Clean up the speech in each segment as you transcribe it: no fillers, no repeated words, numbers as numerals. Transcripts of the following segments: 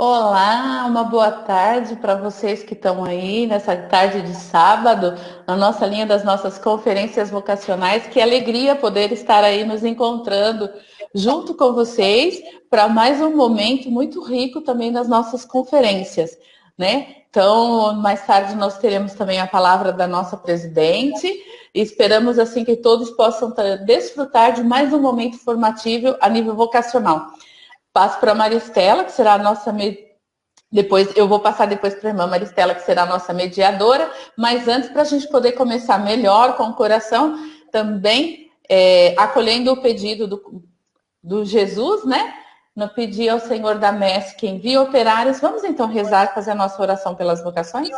Olá, uma boa tarde para vocês que estão aí nessa tarde de sábado, na nossa linha das nossas conferências vocacionais. Que alegria poder estar aí nos encontrando junto com vocês para mais um momento muito rico também das nossas conferências, né? Então, mais tarde nós teremos também a palavra da nossa presidente e esperamos assim que todos possam desfrutar de mais um momento formativo a nível vocacional. Passo para a Maristela, que será a nossa depois eu vou passar depois para a irmã Maristela, que será a nossa mediadora, mas antes, para a gente poder começar melhor com o coração, também acolhendo o pedido do Jesus, né? No pedir ao Senhor da Messe que envia operários. Vamos então rezar, fazer a nossa oração pelas vocações?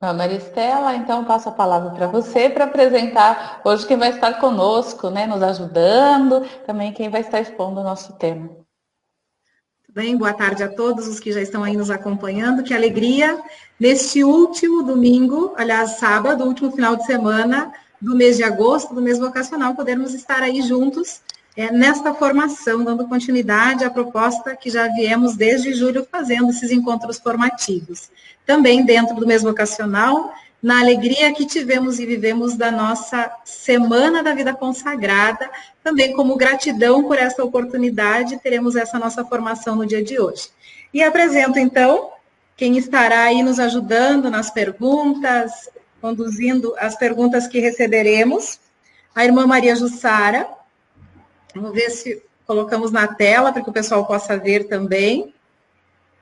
Maristela, então passo a palavra para você para apresentar hoje quem vai estar conosco, né, nos ajudando, também quem vai estar expondo o nosso tema. Bem, boa tarde a todos os que já estão aí nos acompanhando. Que alegria neste último domingo, aliás, sábado, último final de semana do mês de agosto, do mês vocacional, podermos estar aí juntos nesta formação, dando continuidade à proposta que já viemos desde julho fazendo esses encontros formativos. Também dentro do mês vocacional, na alegria que tivemos e vivemos da nossa Semana da Vida Consagrada, também como gratidão por essa oportunidade, teremos essa nossa formação no dia de hoje. E apresento, então, quem estará aí nos ajudando nas perguntas, conduzindo as perguntas que receberemos, a irmã Maria Jussara. Vamos ver se colocamos na tela, para que o pessoal possa ver também.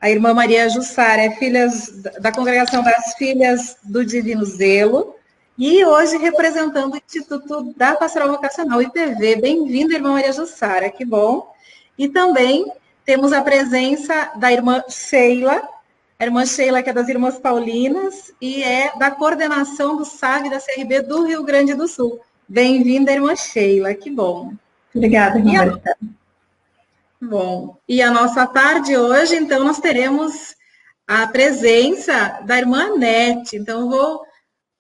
A irmã Maria Jussara é filha da Congregação das Filhas do Divino Zelo, e hoje representando o Instituto da Pastoral Vocacional, IPV. Bem-vinda, irmã Maria Jussara, que bom. E também temos a presença da irmã Sheila, a irmã Sheila, que é das Irmãs Paulinas, e é da coordenação do SAV da CRB do Rio Grande do Sul. Bem-vinda, irmã Sheila, que bom. Obrigada, irmã Maristela. Bom, e a nossa tarde hoje, então, nós teremos a presença da irmã Anete. Então, eu vou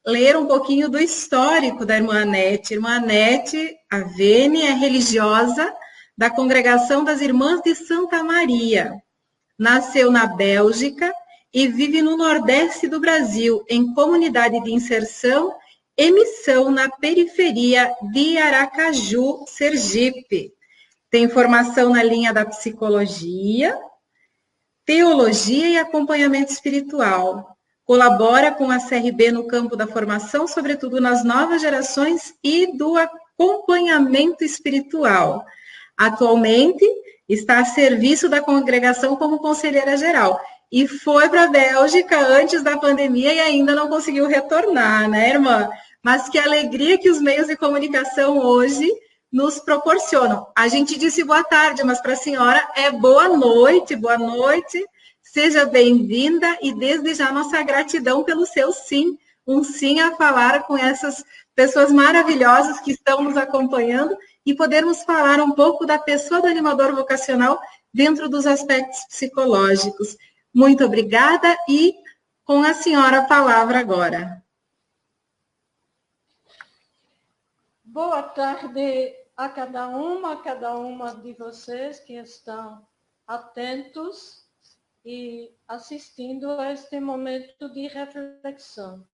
ler um pouquinho do histórico da irmã Anete. Irmã Anete Avene é religiosa da Congregação das Irmãs de Santa Maria. Nasceu na Bélgica e vive no Nordeste do Brasil, em comunidade de inserção e missão na periferia de Aracaju, Sergipe. Tem formação na linha da psicologia, teologia e acompanhamento espiritual. Colabora com a CRB no campo da formação, sobretudo nas novas gerações, e do acompanhamento espiritual. Atualmente, está a serviço da congregação como conselheira geral. E foi para a Bélgica antes da pandemia e ainda não conseguiu retornar, né, irmã? Mas que alegria que os meios de comunicação hoje nos proporcionam. A gente disse boa tarde, mas para a senhora é boa noite, seja bem-vinda e desde já nossa gratidão pelo seu sim, um sim a falar com essas pessoas maravilhosas que estão nos acompanhando e podermos falar um pouco da pessoa do animador vocacional dentro dos aspectos psicológicos. Muito obrigada e com a senhora a palavra agora. Boa tarde a cada uma de vocês que estão atentos e assistindo a este momento de reflexão.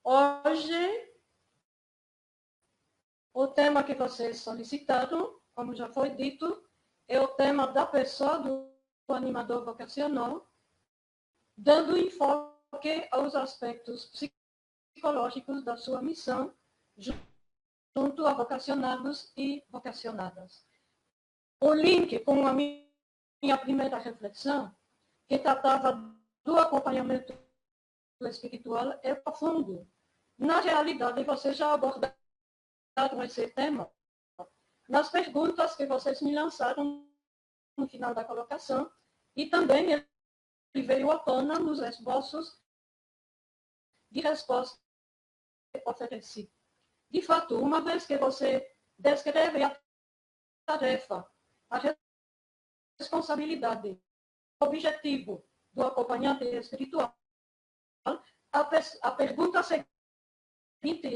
Hoje, o tema que vocês solicitaram, como já foi dito, é o tema da pessoa do animador vocacional, dando enfoque aos aspectos psicológicos da sua missão, junto a vocacionados e vocacionadas. O link com a minha primeira reflexão, que tratava do acompanhamento espiritual, é profundo. Na realidade, vocês já abordaram esse tema nas perguntas que vocês me lançaram no final da colocação, e também ele veio à tona nos esboços de resposta oferecidos. De fato, uma vez que você descreve a tarefa, a responsabilidade, o objetivo do acompanhante espiritual, a pergunta seguinte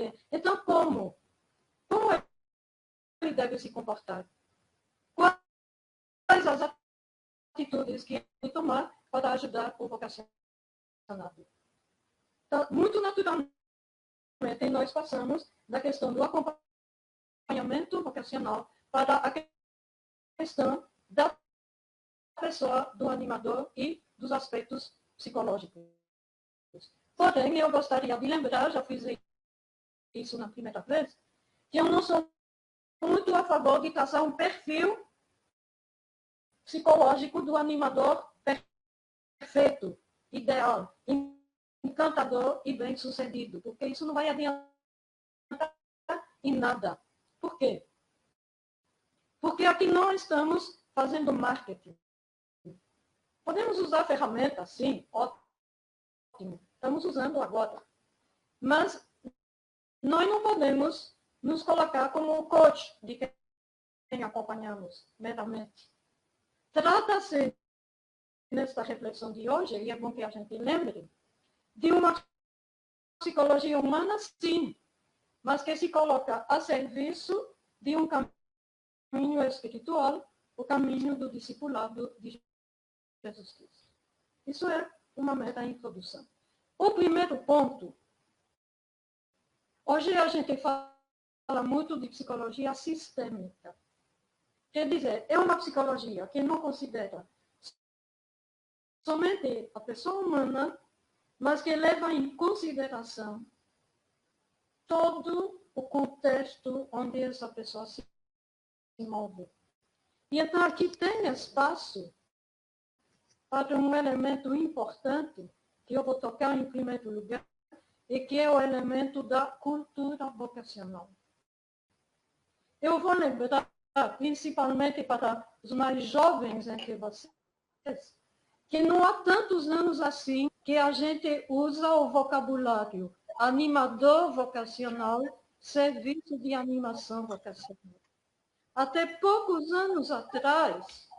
é: então, como ele deve se comportar? Quais as atitudes que ele tomar para ajudar o vocacionado? Então, muito naturalmente, nós passamos da questão do acompanhamento vocacional para a questão da pessoa, do animador e dos aspectos psicológicos. Porém, eu gostaria de lembrar, já fiz isso na primeira vez, que eu não sou muito a favor de traçar um perfil psicológico do animador perfeito, ideal, encantador e bem-sucedido, porque isso não vai adiantar em nada. Por quê? Porque aqui não estamos fazendo marketing. Podemos usar ferramentas, sim, ótimo. Estamos usando agora. Mas nós não podemos nos colocar como coach de quem acompanhamos meramente. Trata-se, nesta reflexão de hoje, e é bom que a gente lembre, de uma psicologia humana, sim, mas que se coloca a serviço de um caminho espiritual, o caminho do discipulado de Jesus Cristo. Isso é uma mera introdução. O primeiro ponto, hoje a gente fala muito de psicologia sistêmica. Quer dizer, é uma psicologia que não considera somente a pessoa humana, mas que leva em consideração todo o contexto onde essa pessoa se move. E então aqui tem espaço para um elemento importante, que eu vou tocar em primeiro lugar, e que é o elemento da cultura vocacional. Eu vou lembrar, principalmente para os mais jovens entre vocês, que não há tantos anos assim que a gente usa o vocabulário animador vocacional, serviço de animação vocacional. Até poucos anos atrás,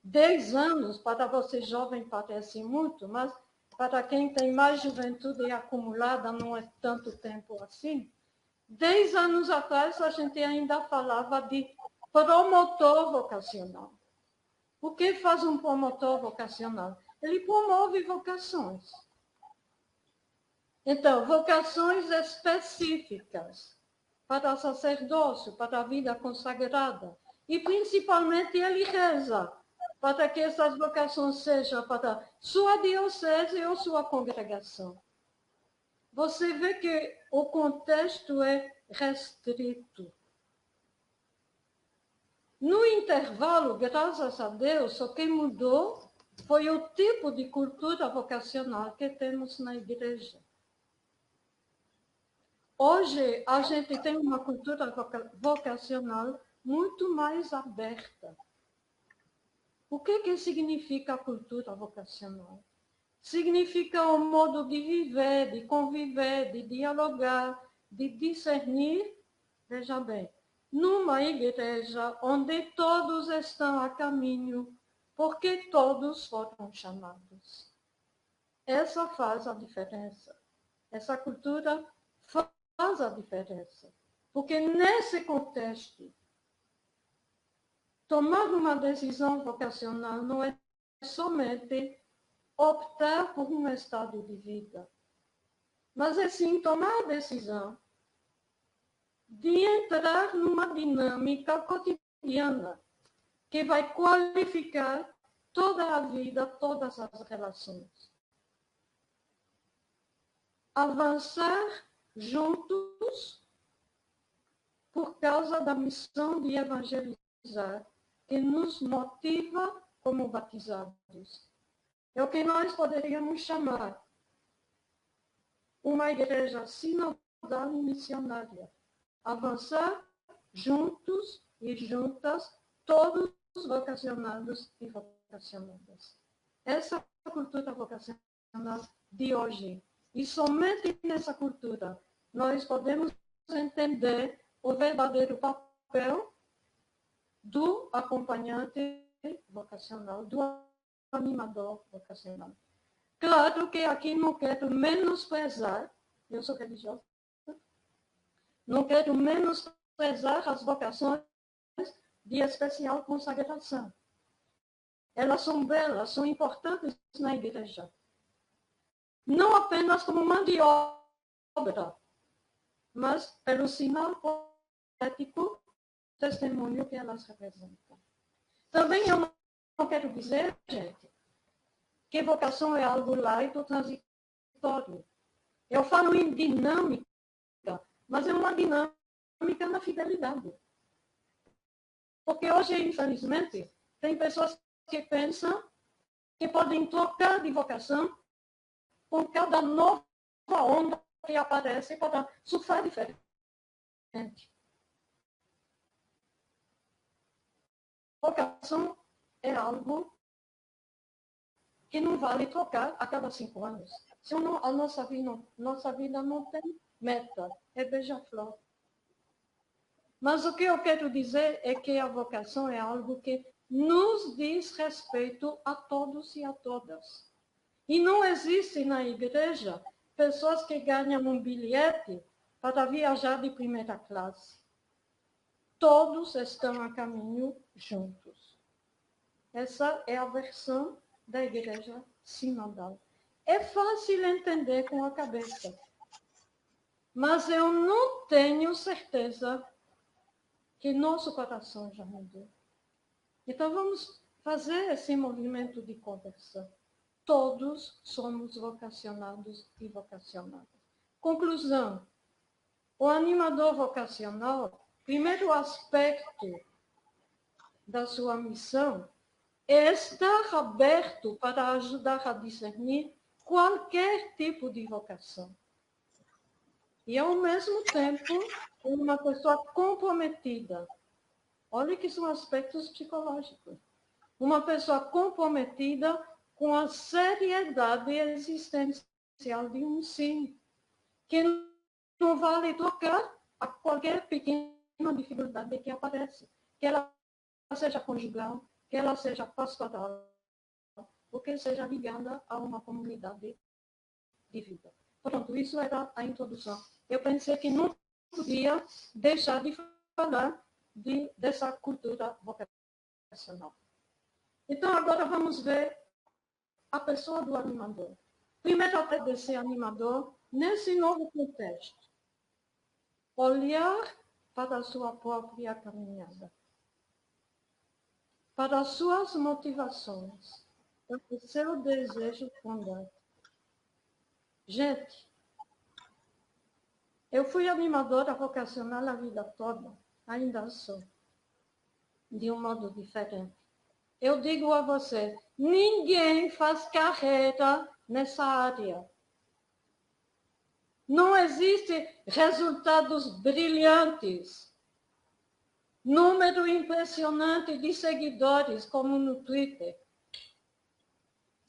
10 anos, para você jovem parece muito, mas para quem tem mais juventude acumulada não é tanto tempo assim. 10 anos atrás, a gente ainda falava de promotor vocacional. O que faz um promotor vocacional? Ele promove vocações. Então, vocações específicas para sacerdócio, para a vida consagrada. E, principalmente, ele reza para que essas vocações sejam para sua diocese ou sua congregação. Você vê que o contexto é restrito. No intervalo, graças a Deus, o que mudou foi o tipo de cultura vocacional que temos na igreja. Hoje, a gente tem uma cultura vocacional muito mais aberta. O que significa a cultura vocacional? significa um modo de viver, de conviver, de dialogar, de discernir. Veja bem, numa igreja onde todos estão a caminho, porque todos foram chamados. Essa faz a diferença. Essa cultura faz a diferença. Porque nesse contexto, tomar uma decisão vocacional não é somente optar por um estado de vida, mas é sim tomar a decisão de entrar numa dinâmica cotidiana que vai qualificar toda a vida, todas as relações. Avançar juntos por causa da missão de evangelizar que nos motiva como batizados. É o que nós poderíamos chamar uma igreja sinodal e missionária. Avançar juntos e juntas, todos vocacionados e vocacionadas. Essa é a cultura vocacional de hoje. E somente nessa cultura nós podemos entender o verdadeiro papel do acompanhante vocacional, do animador vocacional. Claro que aqui não quero menosprezar, eu sou religiosa, não quero menosprezar as vocações de especial consagração. Elas são belas, são importantes na igreja. Não apenas como mão de obra, mas pelo sinal poético, testemunho que elas representam. Também eu não quero dizer, gente, que vocação é algo laico, transitório. Eu falo em dinâmica, mas é uma dinâmica na fidelidade. Porque hoje, infelizmente, tem pessoas que pensam que podem trocar de vocação com cada nova onda que aparece para surfar diferente. Vocação é algo que não vale trocar a cada 5 anos. Se não, a nossa vida não tem meta, é beija-flor. Mas o que eu quero dizer é que a vocação é algo que nos diz respeito a todos e a todas. E não existe na igreja pessoas que ganham um bilhete para viajar de primeira classe. Todos estão a caminho juntos. Essa é a versão da igreja sinodal. É fácil entender com a cabeça, mas eu não tenho certeza que nosso coração já mudou. Então vamos fazer esse movimento de conversão. Todos somos vocacionados e vocacionadas. Conclusão. O animador vocacional, primeiro aspecto da sua missão, é estar aberto para ajudar a discernir qualquer tipo de vocação. E, ao mesmo tempo, uma pessoa comprometida. Olha que são aspectos psicológicos. Uma pessoa comprometida com a seriedade existencial de um sim, que não vale trocar a qualquer pequena dificuldade que aparece, que ela seja conjugal, que ela seja pastoral, ou que seja ligada a uma comunidade de vida. Pronto, isso era a introdução. Eu pensei que não podia deixar de falar dessa cultura vocacional. Então, agora vamos ver a pessoa do animador. Primeiro, até de ser animador, nesse novo contexto. Olhar para a sua própria caminhada. Para as suas motivações. Para o seu desejo fundante. Gente, eu fui animadora vocacional a vida toda. Ainda sou. De um modo diferente. Eu digo a você, ninguém faz carreira nessa área. Não existe resultados brilhantes, número impressionante de seguidores, como no Twitter.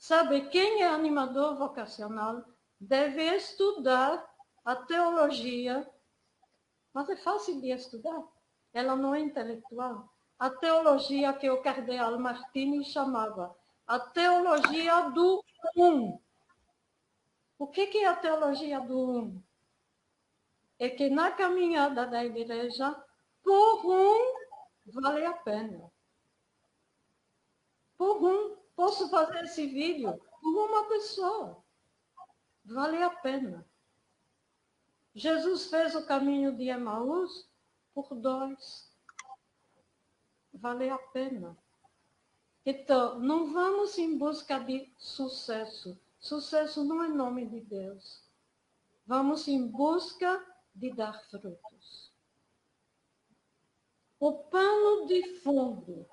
Sabe, quem é animador vocacional deve estudar a teologia, mas é fácil de estudar, ela não é intelectual. A teologia que o cardeal Martini chamava a teologia do um. O que é a teologia do um? É que na caminhada da igreja, por um, vale a pena. Por um, posso fazer esse vídeo por uma pessoa. Vale a pena. Jesus fez o caminho de Emaús por 2. Vale a pena. Então, não vamos em busca de sucesso. Sucesso não é nome de Deus. Vamos em busca de dar frutos. O pano de fundo,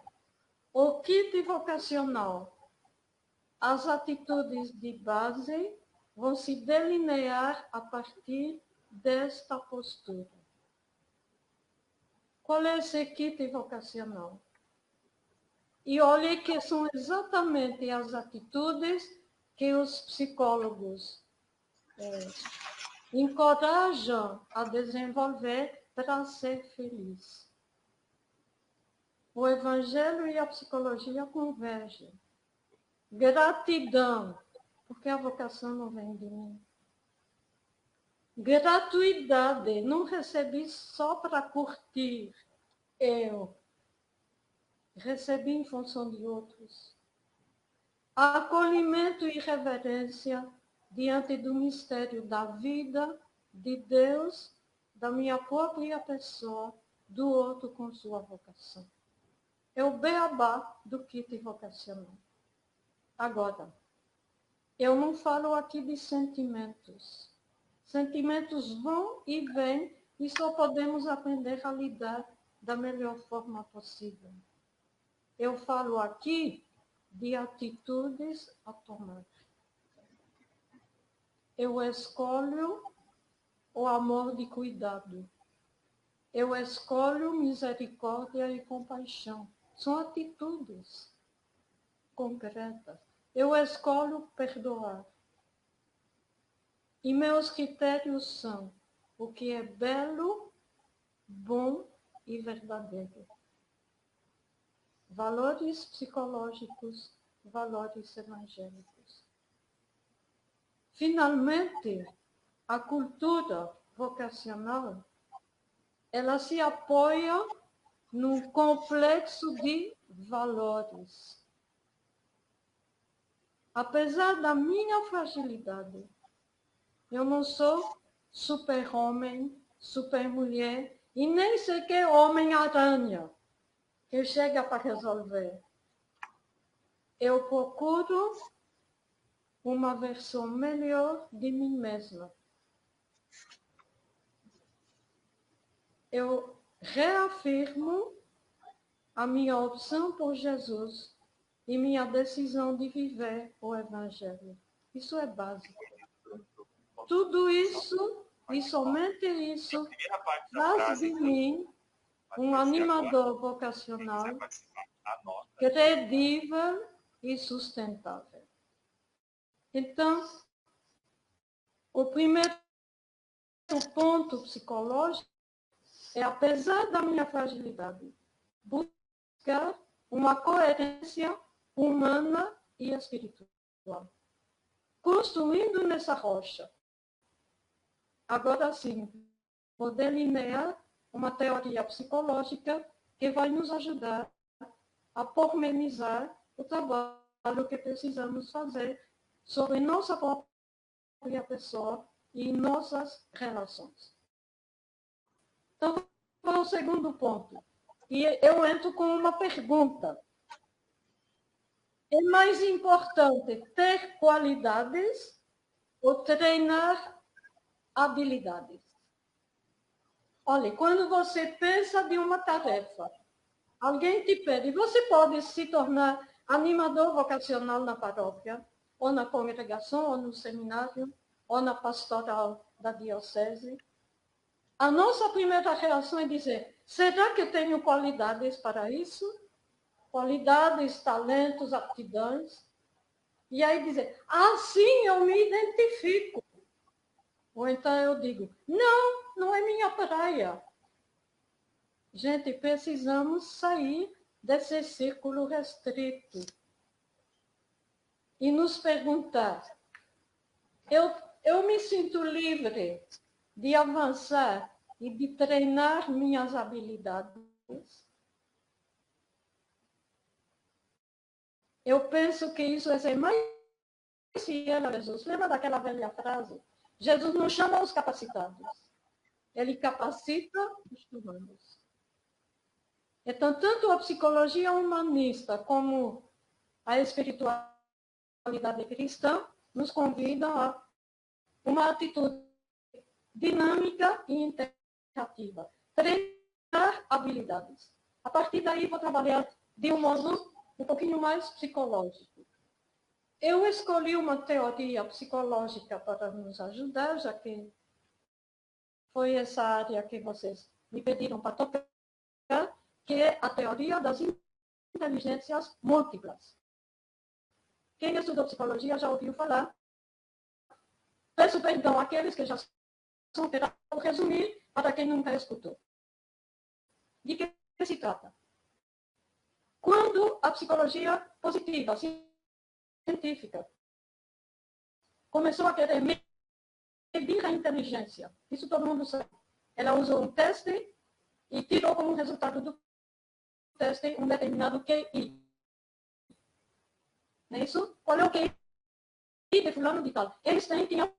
o kit vocacional, as atitudes de base vão se delinear a partir desta postura. Qual é esse kit vocacional? E olhe que são exatamente as atitudes que os psicólogos encorajam a desenvolver para ser feliz. O Evangelho e a psicologia convergem. Gratidão, porque a vocação não vem de mim. Gratuidade, não recebi só para curtir. Eu recebi em função de outros. Acolhimento e reverência diante do mistério da vida, de Deus, da minha própria pessoa, do outro com sua vocação. É o beabá do kit vocacional. Agora, eu não falo aqui de sentimentos. Sentimentos vão e vêm e só podemos aprender a lidar da melhor forma possível. Eu falo aqui de atitudes a tomar. Eu escolho o amor de cuidado. Eu escolho misericórdia e compaixão. São atitudes concretas. Eu escolho perdoar. E meus critérios são o que é belo, bom e verdadeiro. Valores psicológicos, valores evangélicos. Finalmente, a cultura vocacional, ela se apoia num complexo de valores. Apesar da minha fragilidade, eu não sou super-homem, super-mulher e nem sequer homem-aranha que chega para resolver. Eu procuro uma versão melhor de mim mesma. Eu reafirmo a minha opção por Jesus e minha decisão de viver o Evangelho. Isso é básico. Tudo isso, e somente isso, faz de mim um animador vocacional credível e sustentável. Então, o primeiro ponto psicológico é, apesar da minha fragilidade, buscar uma coerência humana e espiritual. Construindo nessa rocha, agora sim, vou delinear uma teoria psicológica que vai nos ajudar a pormenizar o trabalho que precisamos fazer sobre nossa própria pessoa e nossas relações. Então, para o segundo ponto. E eu entro com uma pergunta. É mais importante ter qualidades ou treinar habilidades? Olha, quando você pensa de uma tarefa, alguém te pede, você pode se tornar animador vocacional na paróquia, ou na congregação, ou no seminário, ou na pastoral da diocese. A nossa primeira reação é dizer, será que eu tenho qualidades para isso? Qualidades, talentos, aptidões? E aí dizer, assim eu me identifico. Ou então eu digo, não, não é minha praia. Gente, precisamos sair desse círculo restrito e nos perguntar, eu me sinto livre de avançar e de treinar minhas habilidades? Eu penso que isso é ser mais fiel a Jesus. Lembra daquela velha frase? Jesus não chama os capacitados, ele capacita os humanos. Então, tanto a psicologia humanista como a espiritualidade cristã nos convidam a uma atitude dinâmica e interativa. Treinar habilidades. A partir daí, vou trabalhar de um modo um pouquinho mais psicológico. Eu escolhi uma teoria psicológica para nos ajudar, já que foi essa área que vocês me pediram para tocar, que é a teoria das inteligências múltiplas. Quem estudou psicologia já ouviu falar. Peço perdão àqueles que já são, vou resumir para quem nunca escutou. De que se trata? Quando a psicologia positiva, científica, começou a querer medir a inteligência, isso todo mundo sabe. Ela usou um teste e tirou como resultado do teste um determinado QI. Não é isso? Qual é o QI de fulano de tal? Eles tinham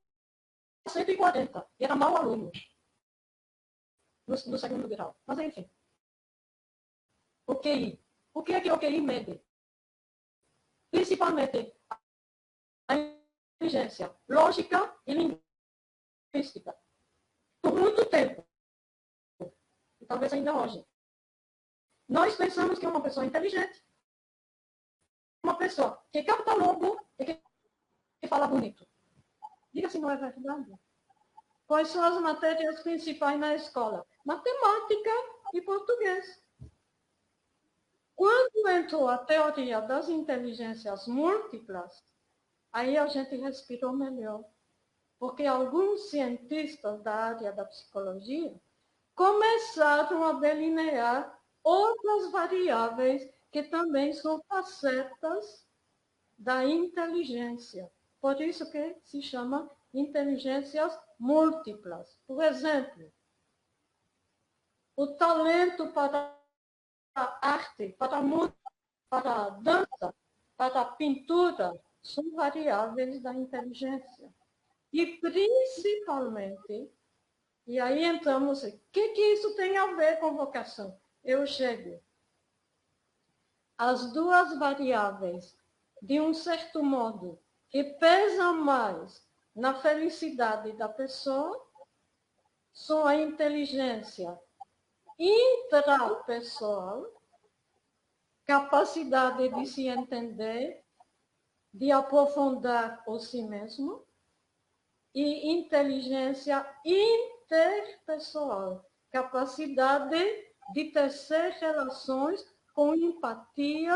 140. Era mau aluno no segundo grau. Mas, enfim. O QI. O que é que o QI mede? Principalmente a inteligência lógica e linguística. Por muito tempo, e talvez ainda hoje, nós pensamos que uma pessoa inteligente, uma pessoa que capta logo e que fala bonito. Diga se não é verdade. Quais são as matérias principais na escola? Matemática e português. Quando entrou a teoria das inteligências múltiplas, aí a gente respirou melhor. Porque alguns cientistas da área da psicologia começaram a delinear outras variáveis que também são facetas da inteligência. Por isso que se chama inteligências múltiplas. Por exemplo, o talento para a arte, para a música, para a dança, para a pintura, são variáveis da inteligência. E principalmente, e aí entramos, o que isso tem a ver com vocação? Eu chego. As duas variáveis, de um certo modo, que pesam mais na felicidade da pessoa, são a inteligência intrapessoal, capacidade de se entender, de aprofundar o si mesmo, e inteligência interpessoal, capacidade de tecer relações com empatia,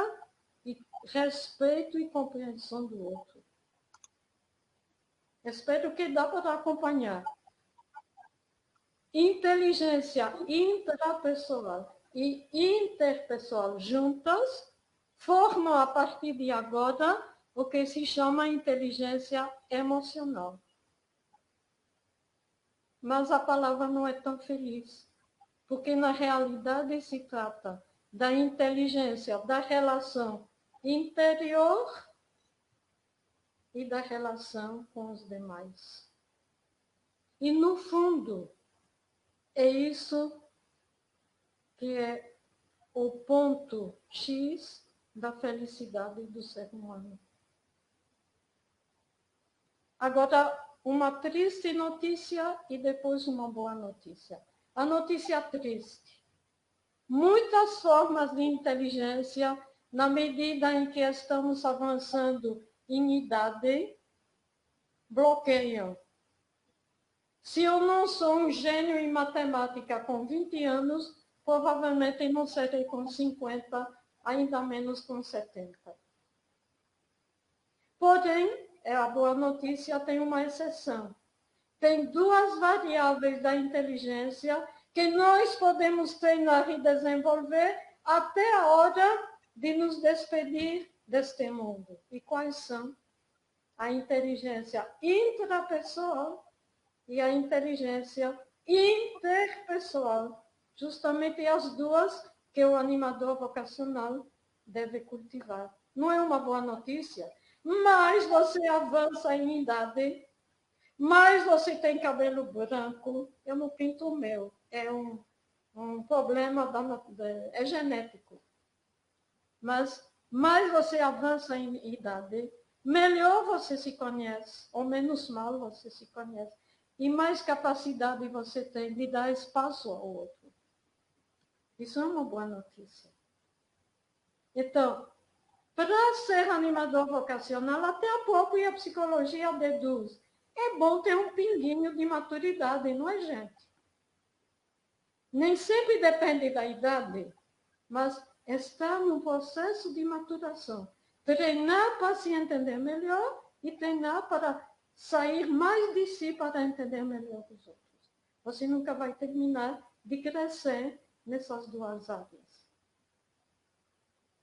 e respeito e compreensão do outro. Espero que dá para acompanhar. Inteligência intrapessoal e interpessoal juntas formam, a partir de agora, o que se chama inteligência emocional. Mas a palavra não é tão feliz, porque na realidade se trata da inteligência, da relação interior e da relação com os demais. E, no fundo, é isso que é o ponto X da felicidade do ser humano. Agora, uma triste notícia e depois uma boa notícia. A notícia triste. Muitas formas de inteligência, na medida em que estamos avançando em idade, bloqueiam. Se eu não sou um gênio em matemática com 20 anos, provavelmente não serei com 50, ainda menos com 70. Porém, a boa notícia tem uma exceção. Tem duas variáveis da inteligência que nós podemos treinar e desenvolver até a hora de nos despedir deste mundo. E quais são? A inteligência intrapessoal e a inteligência interpessoal. Justamente as duas que o animador vocacional deve cultivar. Não é uma boa notícia, mas você avança em idade, mais você tem cabelo branco, eu não pinto o meu, é um problema, é genético. Mas mais você avança em idade, melhor você se conhece, ou menos mal você se conhece, e mais capacidade você tem de dar espaço ao outro. Isso é uma boa notícia. Então, para ser animador vocacional, até a própria psicologia deduz. É bom ter um pinguinho de maturidade, não é, gente? Nem sempre depende da idade, mas está no processo de maturação. Treinar para se entender melhor e treinar para sair mais de si para entender melhor os outros. Você nunca vai terminar de crescer nessas duas áreas.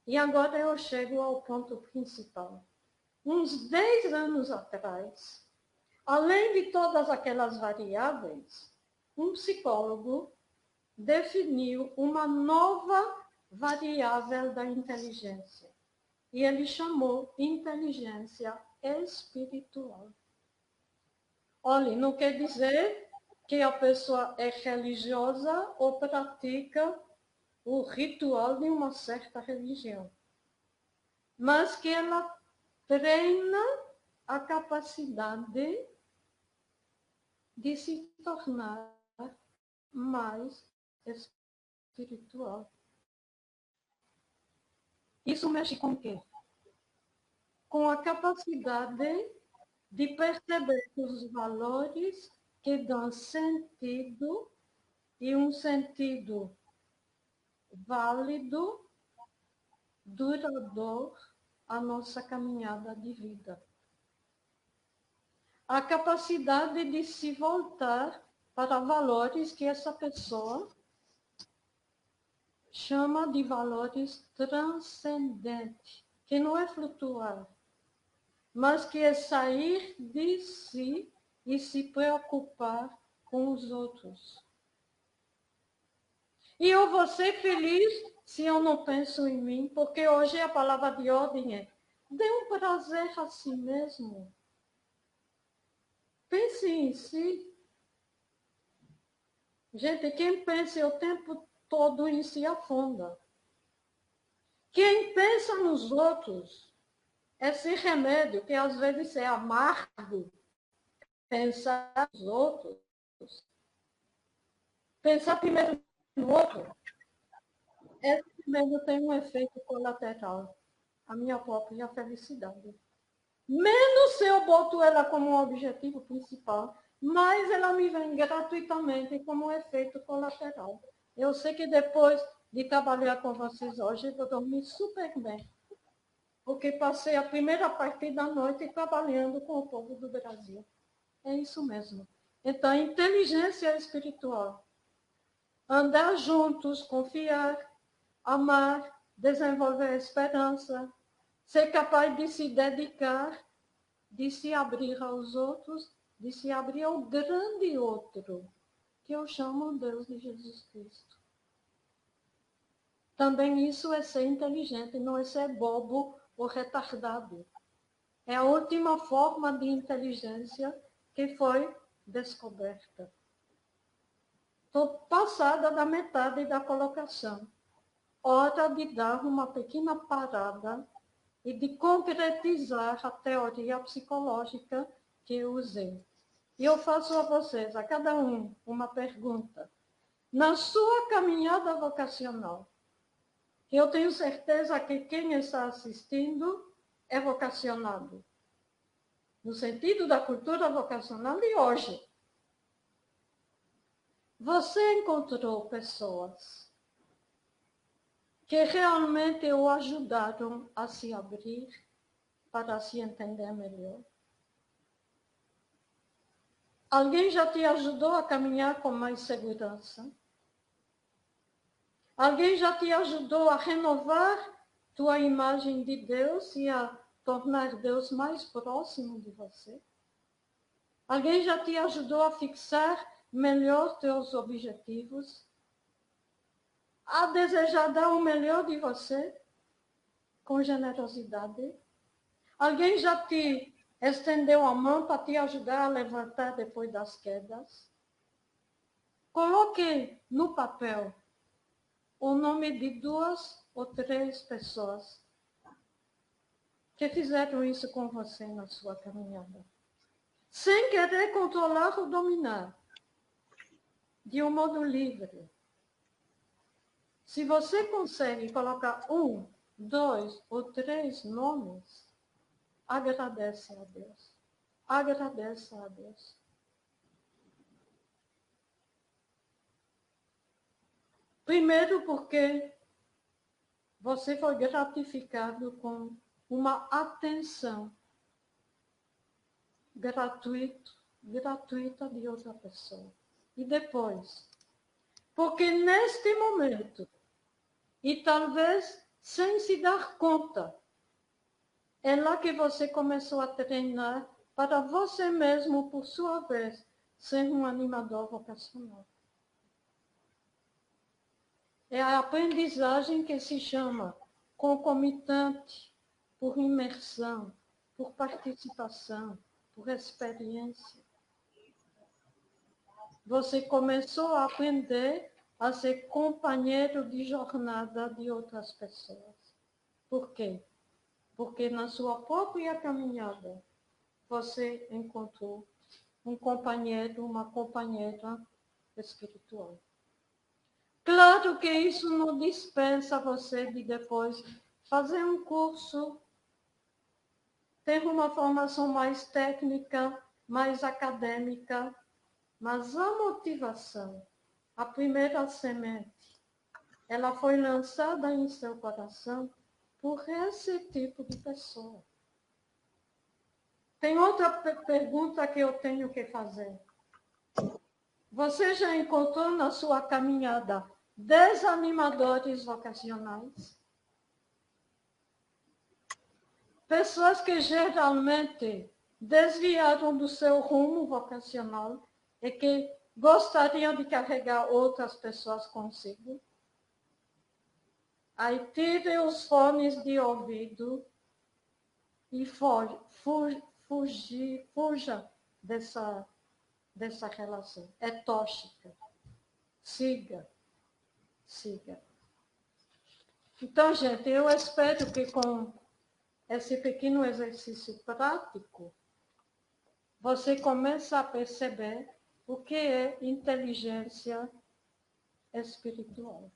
E agora eu chego ao ponto principal. Uns 10 anos atrás, além de todas aquelas variáveis, um psicólogo definiu uma nova variável da inteligência. E ele chamou inteligência espiritual. Olha, não quer dizer que a pessoa é religiosa ou pratica o ritual de uma certa religião, mas que ela treina a capacidade de se tornar mais espiritual. Isso mexe com o quê? Com a capacidade de perceber os valores que dão sentido, e um sentido válido, duradouro, à nossa caminhada de vida. A capacidade de se voltar para valores que essa pessoa chama de valores transcendentes, que não é flutuar, mas que é sair de si e se preocupar com os outros. E eu vou ser feliz se eu não penso em mim, porque hoje a palavra de ordem é: dê um prazer a si mesmo. Pense em si. Gente, quem pensa o tempo todo em si afunda. Quem pensa nos outros, esse remédio, que às vezes é amargo, pensar nos outros, pensar primeiro no outro, esse remédio tem um efeito colateral, a minha própria felicidade. Menos se eu boto ela como um objetivo principal, mais ela me vem gratuitamente como um efeito colateral. Eu sei que depois de trabalhar com vocês hoje, eu vou dormir super bem, porque passei a primeira parte da noite trabalhando com o povo do Brasil. É isso mesmo. Então, inteligência espiritual. Andar juntos, confiar, amar, desenvolver esperança, ser capaz de se dedicar, de se abrir aos outros, de se abrir ao grande outro, que eu chamo Deus de Jesus Cristo. Também isso é ser inteligente, não é ser bobo ou retardado. É a última forma de inteligência que foi descoberta. Estou passada da metade da colocação. Hora de dar uma pequena parada e de concretizar a teoria psicológica que eu usei. E eu faço a vocês, a cada um, uma pergunta. Na sua caminhada vocacional, eu tenho certeza que quem está assistindo é vocacionado, no sentido da cultura vocacional de hoje. Você encontrou pessoas que realmente o ajudaram a se abrir, para se entender melhor? Alguém já te ajudou a caminhar com mais segurança? Alguém já te ajudou a renovar tua imagem de Deus e a tornar Deus mais próximo de você? Alguém já te ajudou a fixar melhor teus objetivos? A desejar dar o melhor de você com generosidade? Alguém já te estendeu a mão para te ajudar a levantar depois das quedas? Coloque no papel o nome de 2 ou 3 pessoas que fizeram isso com você na sua caminhada. Sem querer controlar ou dominar. De um modo livre. Se você consegue colocar 1, 2 ou 3 nomes, agradece a Deus. Agradece a Deus. Primeiro porque você foi gratificado com uma atenção gratuita de outra pessoa. E depois, porque neste momento, e talvez sem se dar conta, é lá que você começou a treinar para você mesmo, por sua vez, ser um animador vocacional. É a aprendizagem que se chama concomitante, por imersão, por participação, por experiência. Você começou a aprender a ser companheiro de jornada de outras pessoas. Por quê? Porque na sua própria caminhada, você encontrou um companheiro, uma companheira espiritual. Claro que isso não dispensa você de depois fazer um curso, ter uma formação mais técnica, mais acadêmica, mas a motivação, a primeira semente, ela foi lançada em seu coração por esse tipo de pessoa. Tem outra pergunta que eu tenho que fazer. Você já encontrou na sua caminhada desanimadores vocacionais? Pessoas que geralmente desviaram do seu rumo vocacional e que gostariam de carregar outras pessoas consigo? Aí tire os fones de ouvido e fuja dessa relação. É tóxica. Siga. Então, gente, eu espero que com esse pequeno exercício prático, você comece a perceber o que é inteligência espiritual.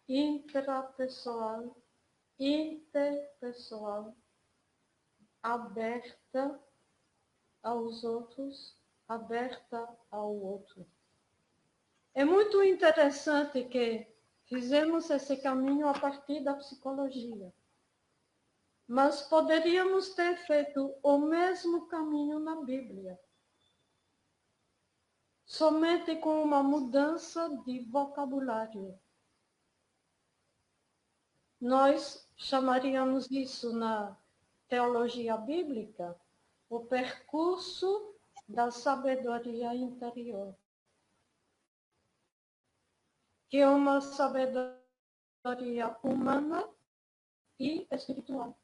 Intrapessoal, interpessoal, aberta aos outros, aberta ao outro. É muito interessante que fizemos esse caminho a partir da psicologia, mas poderíamos ter feito o mesmo caminho na Bíblia, somente com uma mudança de vocabulário. Nós chamaríamos isso na teologia bíblica o percurso da sabedoria interior, que é uma sabedoria humana e espiritual.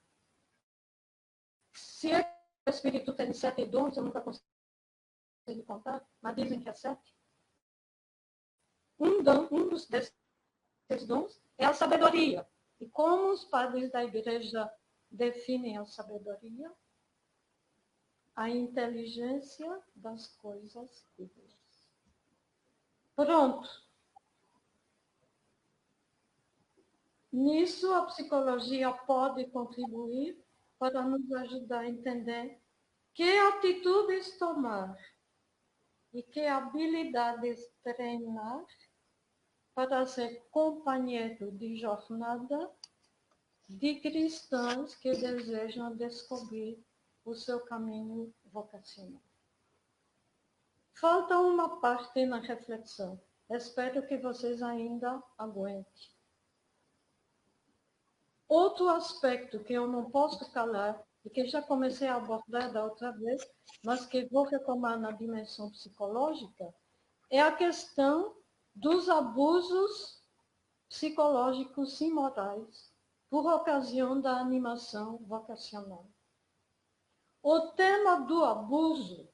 Se é que o Espírito tem 7 dons, eu nunca consegui contar, mas dizem que é 7. Um desses dons é a sabedoria. E como os padres da igreja definem a sabedoria? A inteligência das coisas de Deus. Pronto. Nisso, a psicologia pode contribuir para nos ajudar a entender que atitudes tomar e que habilidades treinar para ser companheiro de jornada de cristãos que desejam descobrir o seu caminho vocacional. Falta uma parte na reflexão. Espero que vocês ainda aguentem. Outro aspecto que eu não posso calar, e que já comecei a abordar da outra vez, mas que vou retomar na dimensão psicológica, é a questão dos abusos psicológicos e morais por ocasião da animação vocacional. O tema do abuso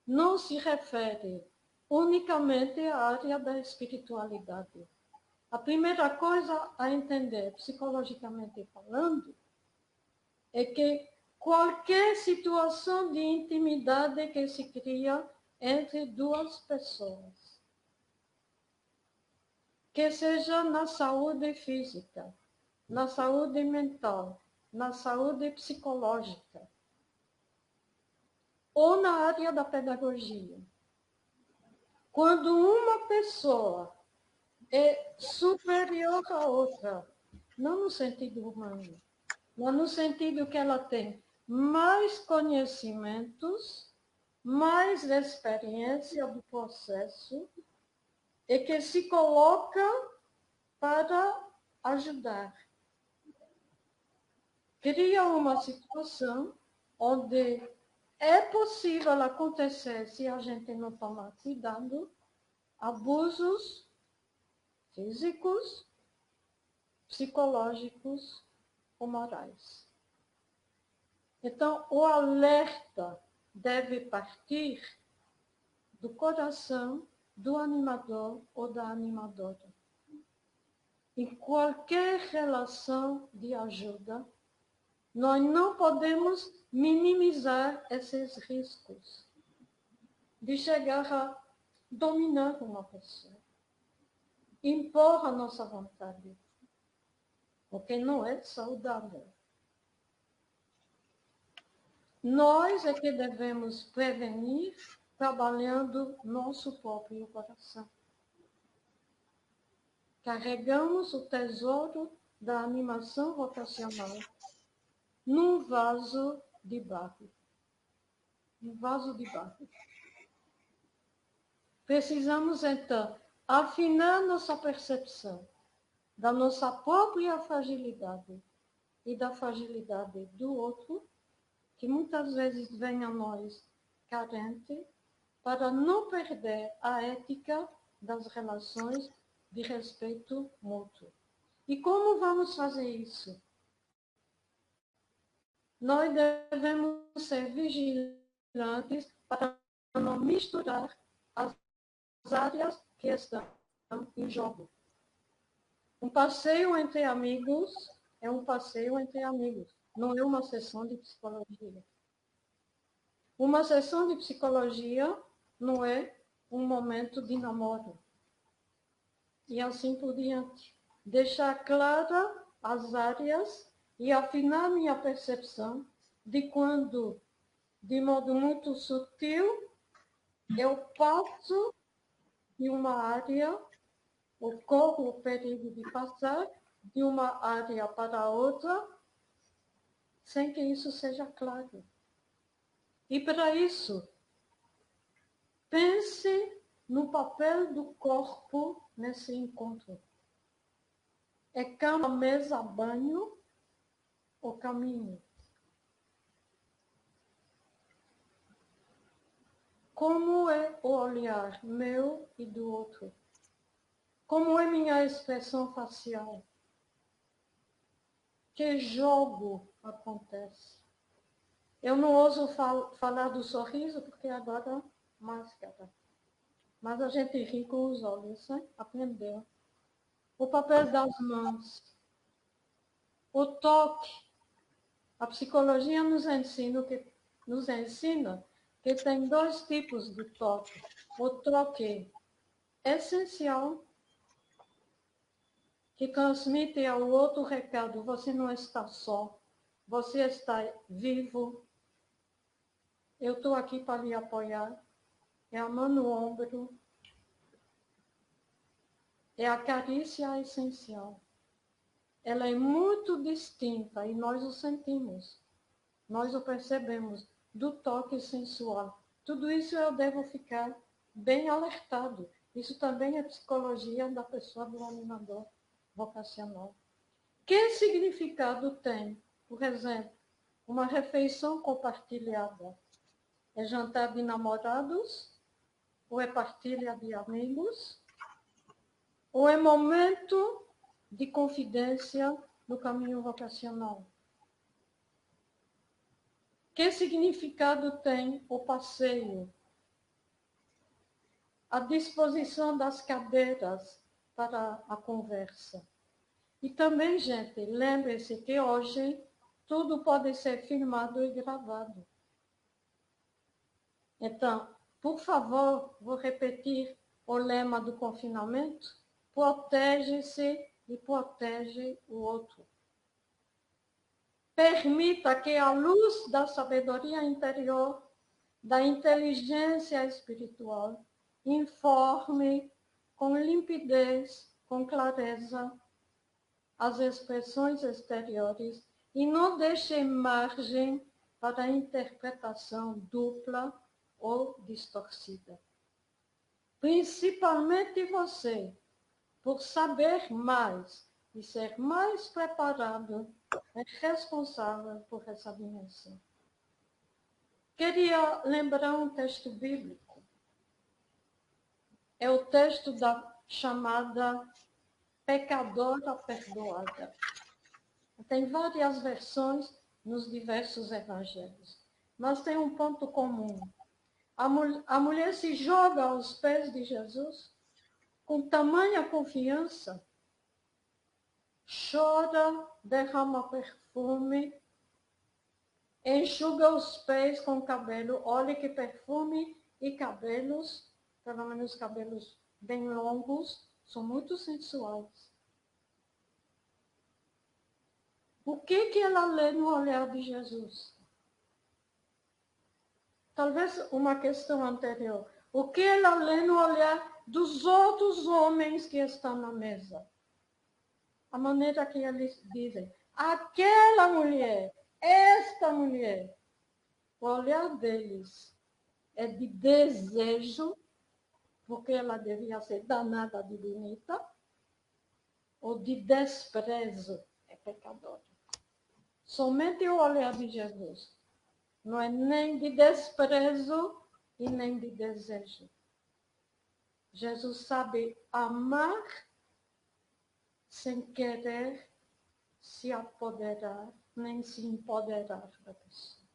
não se refere unicamente à área da espiritualidade. A primeira coisa a entender, psicologicamente falando, é que qualquer situação de intimidade que se cria entre duas pessoas, que seja na saúde física, na saúde mental, na saúde psicológica, ou na área da pedagogia. Quando uma pessoa é superior à outra, não no sentido humano, mas no sentido que ela tem mais conhecimentos, mais experiência do processo, e que se coloca para ajudar. Cria uma situação onde é possível acontecer, se a gente não tomar cuidado, abusos físicos, psicológicos ou morais. Então, o alerta deve partir do coração do animador ou da animadora. Em qualquer relação de ajuda, nós não podemos minimizar esses riscos de chegar a dominar uma pessoa, impor a nossa vontade, o que não é saudável. Nós é que devemos prevenir trabalhando nosso próprio coração. Carregamos o tesouro da animação vocacional num vaso de barro. Um vaso de barro. Precisamos, então, afinar nossa percepção da nossa própria fragilidade e da fragilidade do outro, que muitas vezes vem a nós carente, para não perder a ética das relações de respeito mútuo. E como vamos fazer isso? Nós devemos ser vigilantes para não misturar as áreas que estão em jogo. Um passeio entre amigos é um passeio entre amigos, não é uma sessão de psicologia. Uma sessão de psicologia não é um momento de namoro. E assim por diante. Deixar clara as áreas e afinar minha percepção de quando, de modo muito sutil, eu passo de uma área, ou corro o perigo de passar de uma área para outra, sem que isso seja claro. E para isso, pense no papel do corpo nesse encontro. É cama, mesa, banho ou caminho? Como é o olhar meu e do outro? Como é minha expressão facial? Que jogo acontece? Eu não ouso falar do sorriso, porque agora máscara. Mas a gente ri com os olhos, né? Aprendeu. O papel das mãos. O toque. A psicologia nos ensina que tem dois tipos de toque. O toque essencial, que transmite ao outro recado: você não está só, você está vivo, eu estou aqui para lhe apoiar. É a mão no ombro, é a carícia essencial. ela é muito distinta e nós o sentimos, nós o percebemos, do toque sensual. Tudo isso eu devo ficar bem alertado. Isso também é psicologia da pessoa do animador vocacional. Que significado tem, por exemplo, uma refeição compartilhada? É jantar de namorados? Ou é partilha de amigos? Ou é momento de confidência no caminho vocacional? Que significado tem o passeio? A disposição das cadeiras para a conversa. E também, gente, lembre-se que hoje tudo pode ser filmado e gravado. Então, por favor, vou repetir o lema do confinamento: protege-se e protege o outro. Permita que a luz da sabedoria interior, da inteligência espiritual, informe com limpidez, com clareza, as expressões exteriores e não deixe margem para a interpretação dupla ou distorcida. Principalmente você, por saber mais e ser mais preparado, é responsável por essa dimensão. Queria lembrar um texto bíblico. É o texto da chamada pecadora perdoada. Tem várias versões nos diversos evangelhos, mas tem um ponto comum. A mulher se joga aos pés de Jesus com tamanha confiança, chora, derrama perfume, enxuga os pés com o cabelo. Olha que perfume e cabelos, pelo menos cabelos bem longos, são muito sensuais. O que ela lê no olhar de Jesus? Talvez uma questão anterior. O que ela lê no olhar dos outros homens que estão na mesa? A maneira que eles dizem, aquela mulher, esta mulher. O olhar deles é de desejo, porque ela devia ser danada de bonita, ou de desprezo, é pecadora. Somente o olhar de Jesus não é nem de desprezo e nem de desejo. Jesus sabe amar sem querer se apoderar, nem se empoderar da pessoa.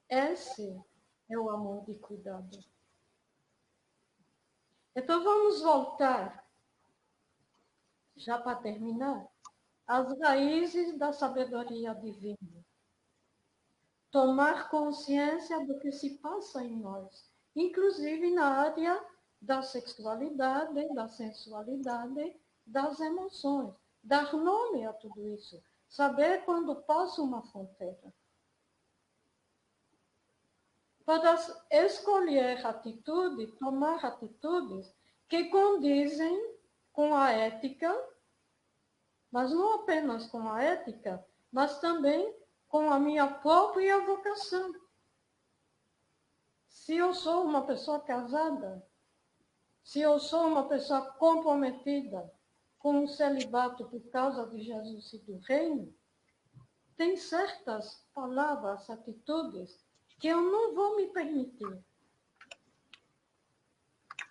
Esse é o amor de cuidado. Então vamos voltar, já para terminar, às raízes da sabedoria divina. Tomar consciência do que se passa em nós, inclusive na área da sexualidade, da sensualidade, das emoções. Dar nome a tudo isso. Saber quando passa uma fronteira. Para escolher atitude, tomar atitudes que condizem com a ética, mas não apenas com a ética, mas também com a minha própria vocação. Se eu sou uma pessoa casada, se eu sou uma pessoa comprometida com o celibato por causa de Jesus e do reino, tem certas palavras, atitudes que eu não vou me permitir,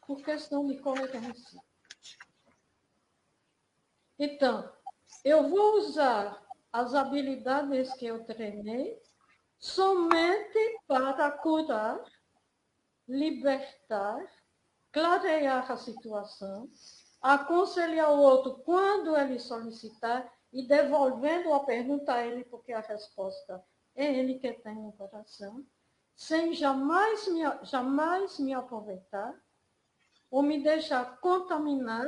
por questão de coerência. Então, eu vou usar as habilidades que eu treinei somente para curar, libertar, clarear a situação, aconselhar o outro quando ele solicitar e devolvendo a pergunta a ele, porque a resposta é ele que tem no coração, sem jamais me aproveitar ou me deixar contaminar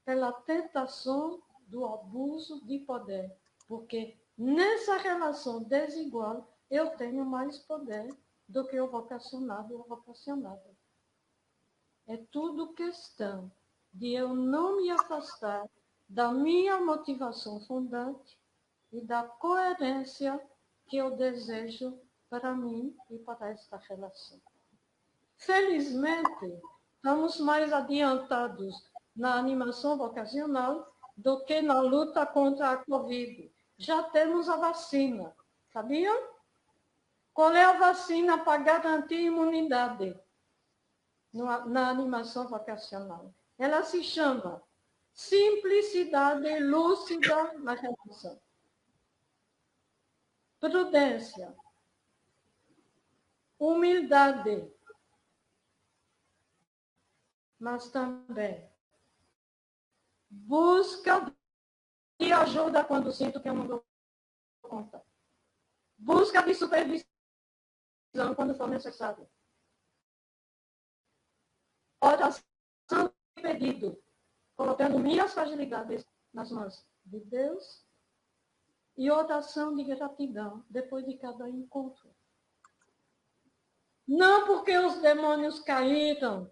pela tentação do abuso de poder, porque nessa relação desigual eu tenho mais poder do que o vocacionado ou vocacionada. É tudo questão de eu não me afastar da minha motivação fundante e da coerência que eu desejo para mim e para esta relação. Felizmente, estamos mais adiantados na animação vocacional do que na luta contra a Covid. Já temos a vacina, sabiam? Qual é a vacina para garantir imunidade na animação vocacional? Ela se chama simplicidade lúcida na relação. Prudência, humildade, mas também busca de ajuda quando sinto que eu não dou conta. Busca de supervisão quando for necessário. Oração e pedido, colocando minhas fragilidades nas mãos de Deus, e oração de gratidão depois de cada encontro. Não porque os demônios caíram,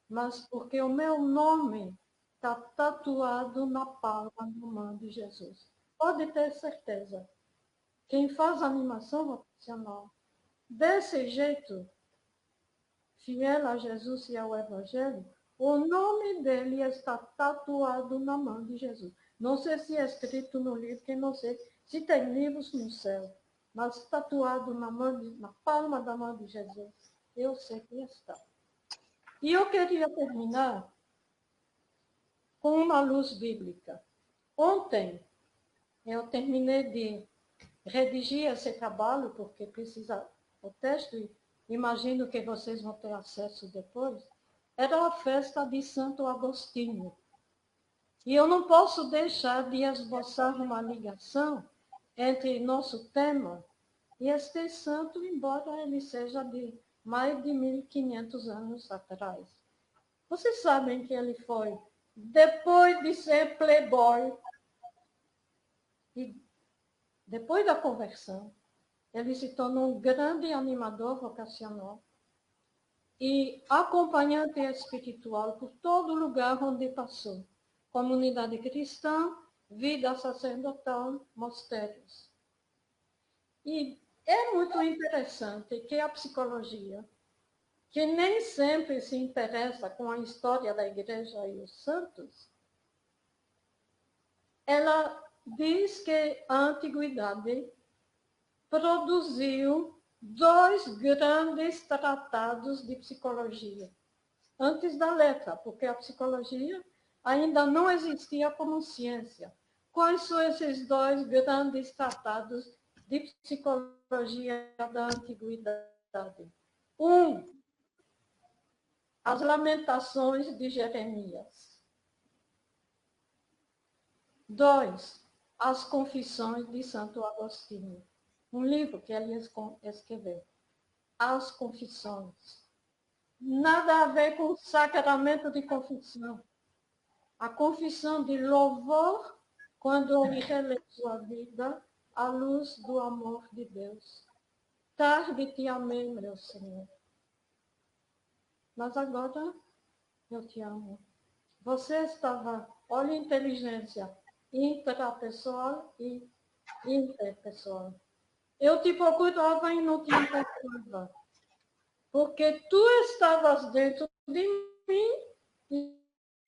mas porque o meu nome está tatuado na palma da mão de Jesus. Pode ter certeza. Quem faz animação vocacional desse jeito, fiel a Jesus e ao Evangelho, o nome dele está tatuado na mão de Jesus. Não sei se é escrito no livro, que não sei se tem livros no céu, mas tatuado na palma da mão de Jesus, eu sei que está. E eu queria terminar com uma luz bíblica. Ontem, eu terminei de redigir esse trabalho, porque precisa o texto, e imagino que vocês vão ter acesso depois. Era a festa de Santo Agostinho. E eu não posso deixar de esboçar uma ligação entre nosso tema e este santo, embora ele seja de mais de 1500 anos atrás. Vocês sabem que ele foi, depois de ser playboy, e depois da conversão, ele se tornou um grande animador vocacional e acompanhante espiritual por todo lugar onde passou. Comunidade cristã, vida sacerdotal, mosteiros. E é muito interessante que a psicologia, que nem sempre se interessa com a história da igreja e os santos, ela diz que a antiguidade produziu 2 grandes tratados de psicologia, antes da letra, porque a psicologia ainda não existia como ciência. Quais são esses 2 grandes tratados de psicologia da antiguidade? 1, as Lamentações de Jeremias. 2, as Confissões de Santo Agostinho. Um livro que ele escreveu. As Confissões. Nada a ver com o sacramento de confissão. A confissão de louvor, quando ele relê sua vida à luz do amor de Deus. Tarde te amei, meu Senhor. Mas agora eu te amo. Você estava, olha a inteligência intrapessoal e interpessoal. Eu te procurava e não te encontrava, porque tu estavas dentro de mim e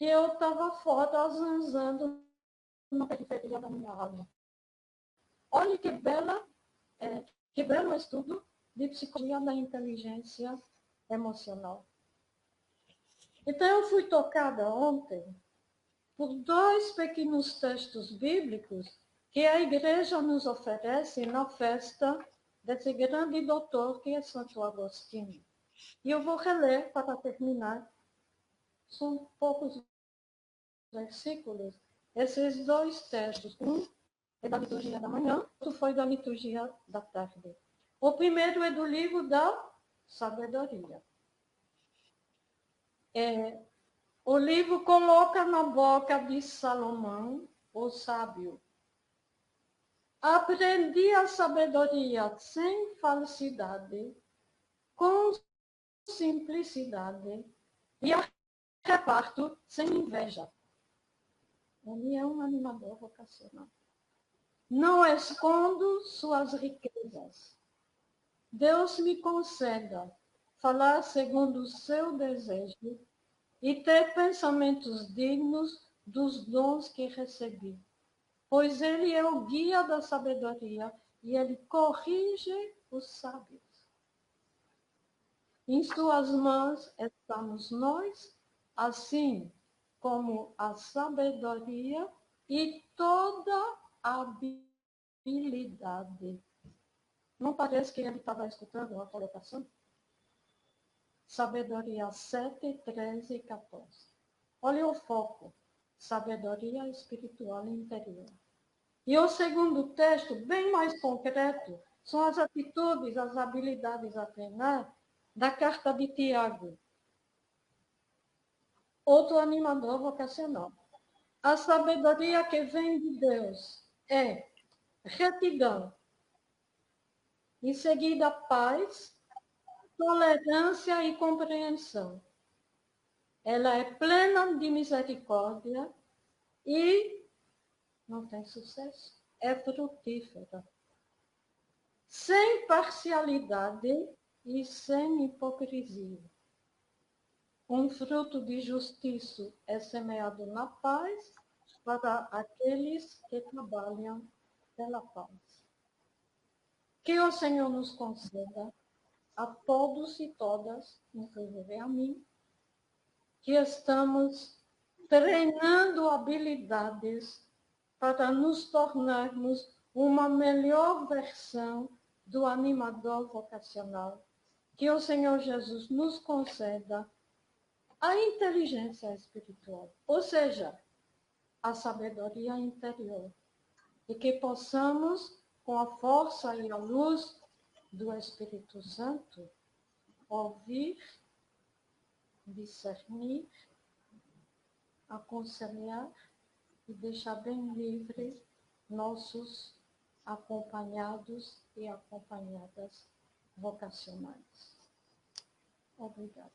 eu estava fora, zanzando na periferia da minha alma. Olha que belo estudo de psicologia da inteligência emocional. Então, eu fui tocada ontem por 2 pequenos textos bíblicos que a igreja nos oferece na festa desse grande doutor que é Santo Agostinho. E eu vou reler para terminar. São poucos versículos. Esses 2 textos. Um é da liturgia da manhã, outro foi da liturgia da tarde. O primeiro é do livro da sabedoria. O livro coloca na boca de Salomão, o sábio. Aprendi a sabedoria sem falsidade, com simplicidade, e a reparto sem inveja. Ele é um animador vocacional. Não escondo suas riquezas. Deus me conceda falar segundo o seu desejo e ter pensamentos dignos dos dons que recebi. Pois ele é o guia da sabedoria e ele corrige os sábios. Em suas mãos estamos nós, assim como a sabedoria e toda a habilidade. Não parece que ele estava escutando a colocação? Sabedoria 7, 13 e 14. Olha o foco. Sabedoria espiritual interior. E o segundo texto, bem mais concreto, são as atitudes, as habilidades a treinar da carta de Tiago. Outro animador vocacional. A sabedoria que vem de Deus é retidão, em seguida paz, tolerância e compreensão. Ela é plena de misericórdia e não tem sucesso, é frutífera. Sem parcialidade e sem hipocrisia. Um fruto de justiça é semeado na paz para aqueles que trabalham pela paz. Que o Senhor nos conceda a todos e todas, inclusive a mim, que estamos treinando habilidades para nos tornarmos uma melhor versão do animador vocacional. Que o Senhor Jesus nos conceda a inteligência espiritual, ou seja, a sabedoria interior, e que possamos, com a força e a luz do Espírito Santo, ouvir, discernir, aconselhar e deixar bem livre nossos acompanhados e acompanhadas vocacionais. Obrigada.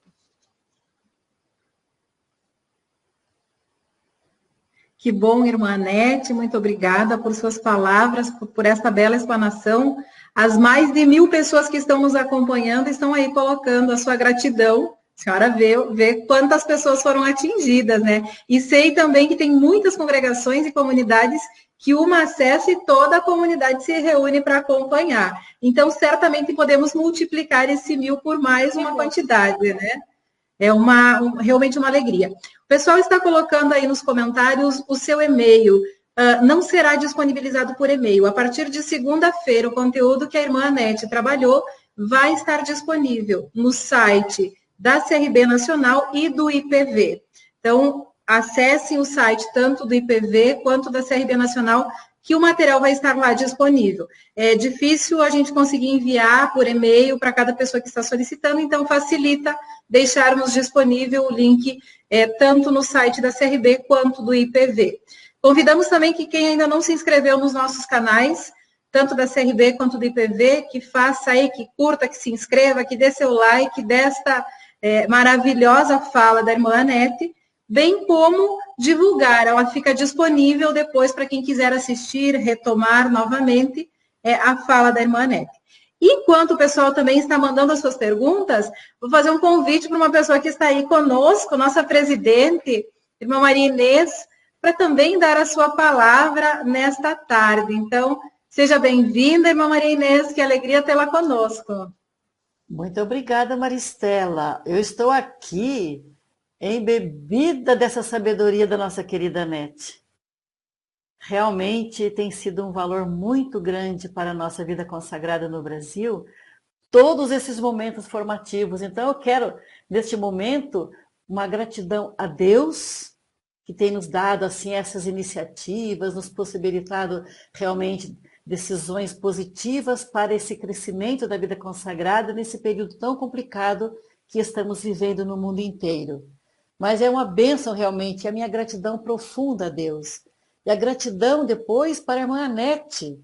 Que bom, irmã Anete, muito obrigada por suas palavras, por esta bela explanação. As mais de 1000 pessoas que estão nos acompanhando estão aí colocando a sua gratidão. A senhora vê quantas pessoas foram atingidas, né? E sei também que tem muitas congregações e comunidades que uma acessa e toda a comunidade se reúne para acompanhar. Então, certamente podemos multiplicar esse 1000 por mais uma quantidade, né? É realmente uma alegria. O pessoal está colocando aí nos comentários o seu e-mail. Não será disponibilizado por e-mail. A partir de segunda-feira, o conteúdo que a irmã Anete trabalhou vai estar disponível no site da CRB Nacional e do IPV. Então, acessem o site tanto do IPV quanto da CRB Nacional, que o material vai estar lá disponível. É difícil a gente conseguir enviar por e-mail para cada pessoa que está solicitando, então facilita deixarmos disponível o link tanto no site da CRB quanto do IPV. Convidamos também que quem ainda não se inscreveu nos nossos canais, tanto da CRB quanto do IPV, que faça aí, que curta, que se inscreva, que dê seu like desta maravilhosa fala da irmã Anete, bem como divulgar. Ela fica disponível depois para quem quiser assistir, retomar novamente a fala da irmã Anete. Enquanto o pessoal também está mandando as suas perguntas, vou fazer um convite para uma pessoa que está aí conosco, nossa presidente, irmã Maria Inês, para também dar a sua palavra nesta tarde. Então, seja bem-vinda, irmã Maria Inês, que alegria tê-la conosco. Muito obrigada, Maristela. Eu estou aqui embebida dessa sabedoria da nossa querida Anete. Realmente tem sido um valor muito grande para a nossa vida consagrada no Brasil, todos esses momentos formativos. Então eu quero, neste momento, uma gratidão a Deus, que tem nos dado assim essas iniciativas, nos possibilitado realmente decisões positivas para esse crescimento da vida consagrada nesse período tão complicado que estamos vivendo no mundo inteiro. Mas é uma bênção realmente, a minha gratidão profunda a Deus. E a gratidão depois para a irmã Anete,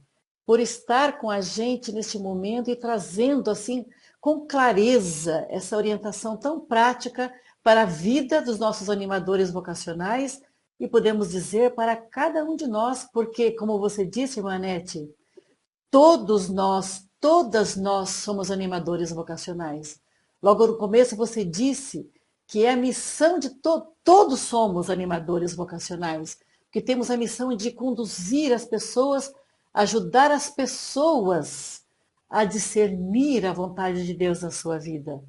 por estar com a gente neste momento e trazendo assim com clareza essa orientação tão prática para a vida dos nossos animadores vocacionais e podemos dizer para cada um de nós, porque, como você disse, Manete, todos nós, todas nós somos animadores vocacionais. Logo no começo você disse que é a missão de todos somos animadores vocacionais, que temos a missão de conduzir as pessoas, ajudar as pessoas a discernir a vontade de Deus na sua vida.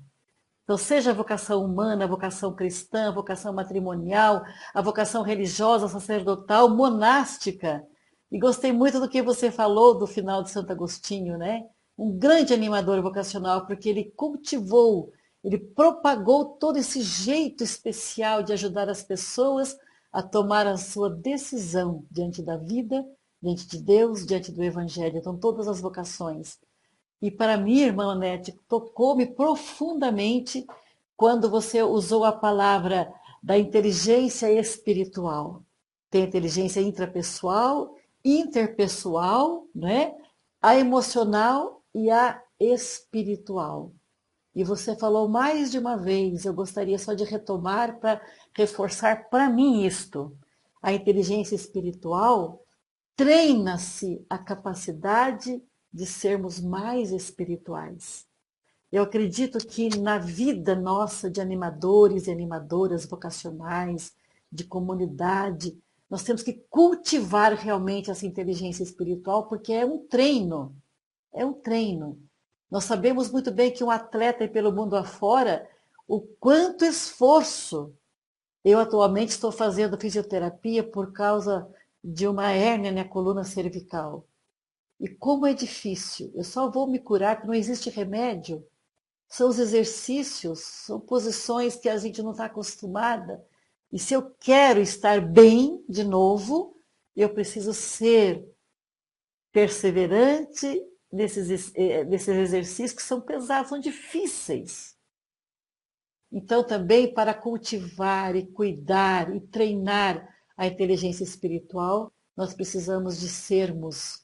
Então, seja a vocação humana, a vocação cristã, a vocação matrimonial, a vocação religiosa, sacerdotal, monástica. E gostei muito do que você falou do final de Santo Agostinho, né? Um grande animador vocacional, porque ele cultivou, ele propagou todo esse jeito especial de ajudar as pessoas a tomar a sua decisão diante da vida, diante de Deus, diante do Evangelho. Então, todas as vocações. E para mim, irmã Anete, tocou-me profundamente quando você usou a palavra da inteligência espiritual. Tem a inteligência intrapessoal, interpessoal, né? A emocional e a espiritual. E você falou mais de uma vez, eu gostaria só de retomar para reforçar para mim isto. A inteligência espiritual treina-se a capacidade de sermos mais espirituais. Eu acredito que na vida nossa de animadores e animadoras vocacionais, de comunidade, nós temos que cultivar realmente essa inteligência espiritual, porque é um treino. É um treino. Nós sabemos muito bem que um atleta pelo mundo afora, o quanto esforço. Eu atualmente estou fazendo fisioterapia por causa de uma hérnia na coluna cervical. E como é difícil. Eu só vou me curar porque não existe remédio. São os exercícios, são posições que a gente não está acostumada. E se eu quero estar bem de novo, eu preciso ser perseverante nesses exercícios que são pesados, são difíceis. Então, também para cultivar e cuidar e treinar a inteligência espiritual, nós precisamos de sermos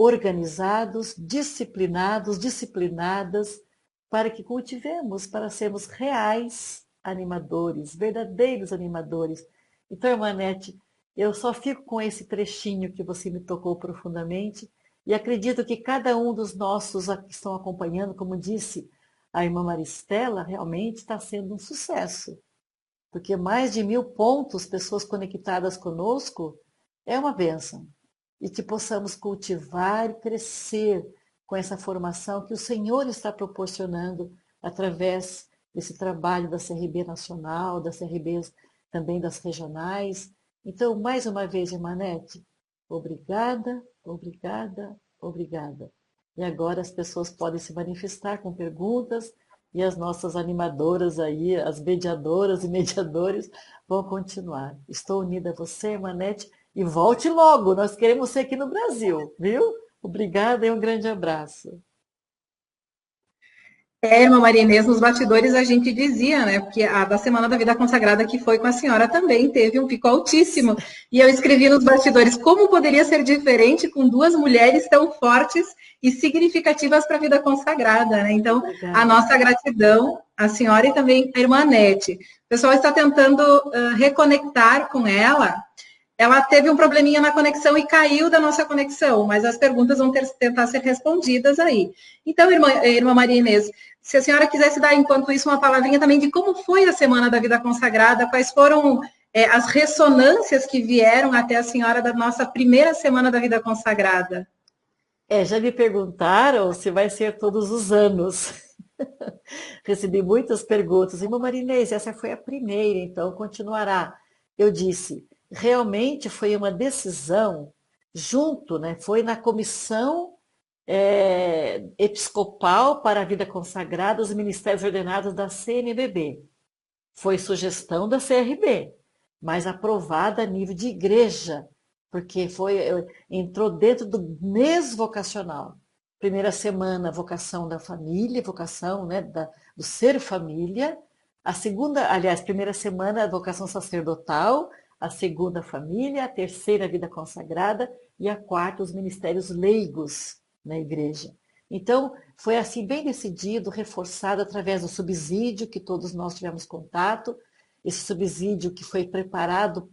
organizados, disciplinados, disciplinadas, para que cultivemos, para sermos reais animadores, verdadeiros animadores. Então, irmã Anete, eu só fico com esse trechinho que você me tocou profundamente e acredito que cada um dos nossos que estão acompanhando, como disse a irmã Maristela, realmente está sendo um sucesso. Porque mais de 1000 pontos, pessoas conectadas conosco, é uma bênção. E que possamos cultivar e crescer com essa formação que o Senhor está proporcionando através desse trabalho da CRB Nacional, das CRBs também das regionais. Então, mais uma vez, irmã Anete, obrigada, obrigada, obrigada. E agora as pessoas podem se manifestar com perguntas e as nossas animadoras aí, as mediadoras e mediadores, vão continuar. Estou unida a você, irmã Anete, e volte logo, nós queremos ser aqui no Brasil, viu? Obrigada e um grande abraço. Irmã Maria Inês, nos bastidores a gente dizia, né, porque a da Semana da Vida Consagrada que foi com a senhora também teve um pico altíssimo, e eu escrevi nos bastidores como poderia ser diferente com 2 mulheres tão fortes e significativas para a vida consagrada, né? Então, Obrigada. A nossa gratidão à senhora e também à irmã Anete. O pessoal está tentando reconectar com ela. Ela teve um probleminha na conexão e caiu da nossa conexão, mas as perguntas vão tentar ser respondidas aí. Então, irmã Maria Inês, se a senhora quisesse dar, enquanto isso, uma palavrinha também de como foi a Semana da Vida Consagrada, quais foram as ressonâncias que vieram até a senhora da nossa primeira Semana da Vida Consagrada. Já me perguntaram se vai ser todos os anos. Recebi muitas perguntas. Irmã Maria Inês, essa foi a primeira, então continuará. Eu disse, realmente foi uma decisão junto, né? Foi na comissão episcopal para a vida consagrada, os ministérios ordenados da CNBB. Foi sugestão da CRB, mas aprovada a nível de igreja, porque entrou dentro do mês vocacional. Primeira semana, vocação da família, vocação, né, do ser família. A segunda, aliás, primeira semana, a vocação sacerdotal. A segunda, família. A terceira, vida consagrada. E a quarta, os ministérios leigos na igreja. Então, foi assim bem decidido, reforçado através do subsídio que todos nós tivemos contato, esse subsídio que foi preparado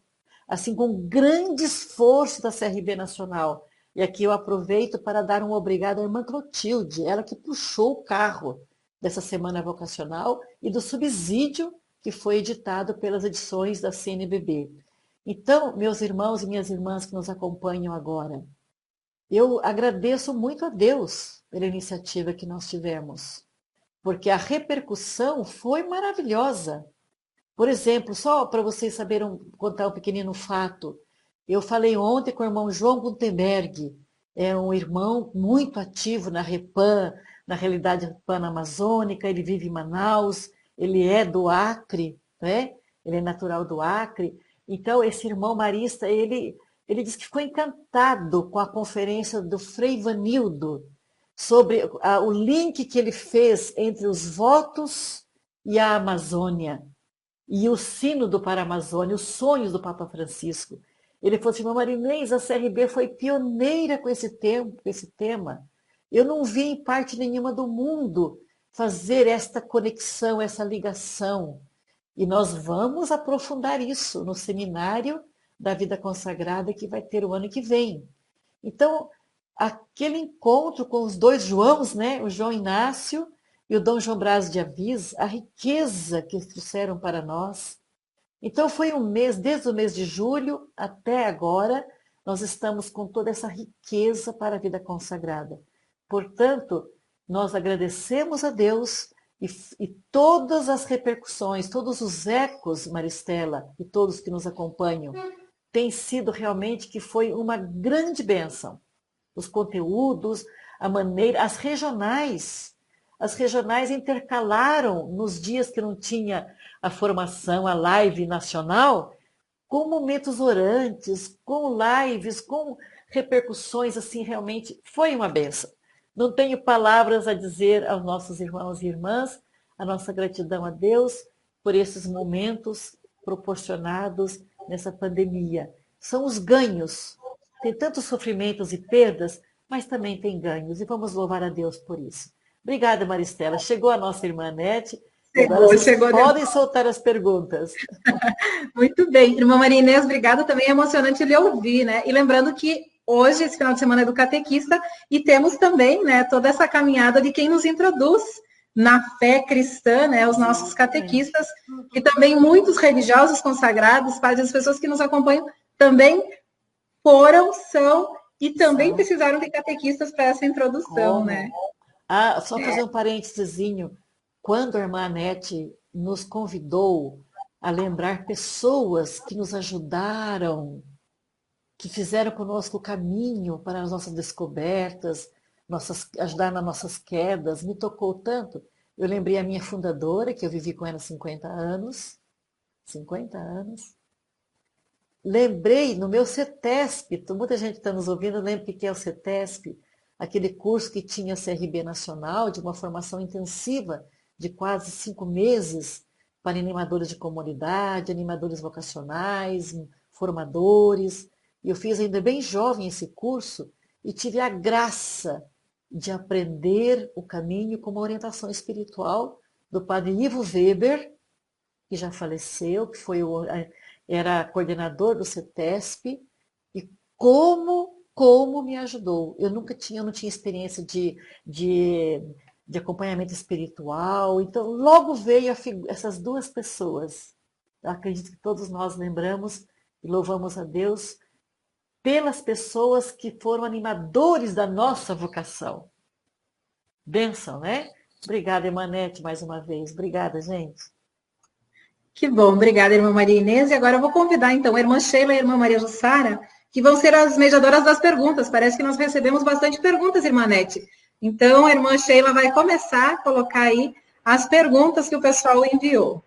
assim com grande esforço da CRB Nacional. E aqui eu aproveito para dar um obrigado à irmã Clotilde, ela que puxou o carro dessa semana vocacional e do subsídio que foi editado pelas edições da CNBB. Então, meus irmãos e minhas irmãs que nos acompanham agora, eu agradeço muito a Deus pela iniciativa que nós tivemos, porque a repercussão foi maravilhosa. Por exemplo, só para vocês saberem contar um pequenino fato, eu falei ontem com o irmão João Gutenberg, é um irmão muito ativo na Repan, na realidade pan-amazônica, ele vive em Manaus, ele é do Acre, né? Ele é natural do Acre. Então, esse irmão marista, ele disse que ficou encantado com a conferência do Frei Vanildo, sobre o link que ele fez entre os votos e a Amazônia, e o sínodo para a Amazônia, os sonhos do Papa Francisco. Ele falou assim, irmã Marinês, a CRB foi pioneira com esse tema. Eu não vi em parte nenhuma do mundo fazer esta conexão, essa ligação. E nós vamos aprofundar isso no seminário da vida consagrada que vai ter o ano que vem. Então, aquele encontro com os dois Joãos, né? O João Inácio e o Dom João Braz de Avis, a riqueza que eles trouxeram para nós. Então, foi um mês, desde o mês de julho até agora, nós estamos com toda essa riqueza para a vida consagrada. Portanto, nós agradecemos a Deus e todas as repercussões, todos os ecos, Maristela, e todos que nos acompanham, tem sido realmente que foi uma grande bênção. Os conteúdos, a maneira, as regionais intercalaram nos dias que não tinha a formação, a live nacional, com momentos orantes, com lives, com repercussões, assim, realmente foi uma bênção. Não tenho palavras a dizer aos nossos irmãos e irmãs, a nossa gratidão a Deus por esses momentos proporcionados nessa pandemia. São os ganhos. Tem tantos sofrimentos e perdas, mas também tem ganhos. E vamos louvar a Deus por isso. Obrigada, Maristela. Chegou a nossa irmã Nete. Chegou. Podem soltar as perguntas. Muito bem. Irmã Maria Inês, obrigada. Também é emocionante lhe ouvir, né? E lembrando que hoje, esse final de semana é do catequista, e temos também, né, toda essa caminhada de quem nos introduz na fé cristã, né, os nossos catequistas, e também muitos religiosos consagrados, as pessoas que nos acompanham também são e também precisaram de catequistas para essa introdução, né? Só fazer um parêntesezinho. Quando a irmã Anete nos convidou a lembrar pessoas que nos ajudaram, que fizeram conosco o caminho para as nossas descobertas, ajudar nas nossas quedas, me tocou tanto. Eu lembrei a minha fundadora, que eu vivi com ela 50 anos. 50 anos. Lembrei no meu CETESP, muita gente está nos ouvindo, lembra o que é o CETESP, aquele curso que tinha a CRB Nacional, de uma formação intensiva de quase 5 meses para animadores de comunidade, animadores vocacionais, formadores. E eu fiz ainda bem jovem esse curso e tive a graça de aprender o caminho com uma orientação espiritual do padre Ivo Weber, que já faleceu, que era coordenador do CETESP, e como me ajudou. Eu não tinha experiência de acompanhamento espiritual, então logo veio essas duas pessoas. Eu acredito que todos nós lembramos e louvamos a Deus pelas pessoas que foram animadores da nossa vocação. Bênção, né? Obrigada, irmã Nete, mais uma vez. Obrigada, gente. Que bom, obrigada, irmã Maria Inês. E agora eu vou convidar, então, a irmã Sheila e a irmã Maria Jussara, que vão ser as mediadoras das perguntas. Parece que nós recebemos bastante perguntas, irmã Nete. Então, a irmã Sheila vai começar a colocar aí as perguntas que o pessoal enviou.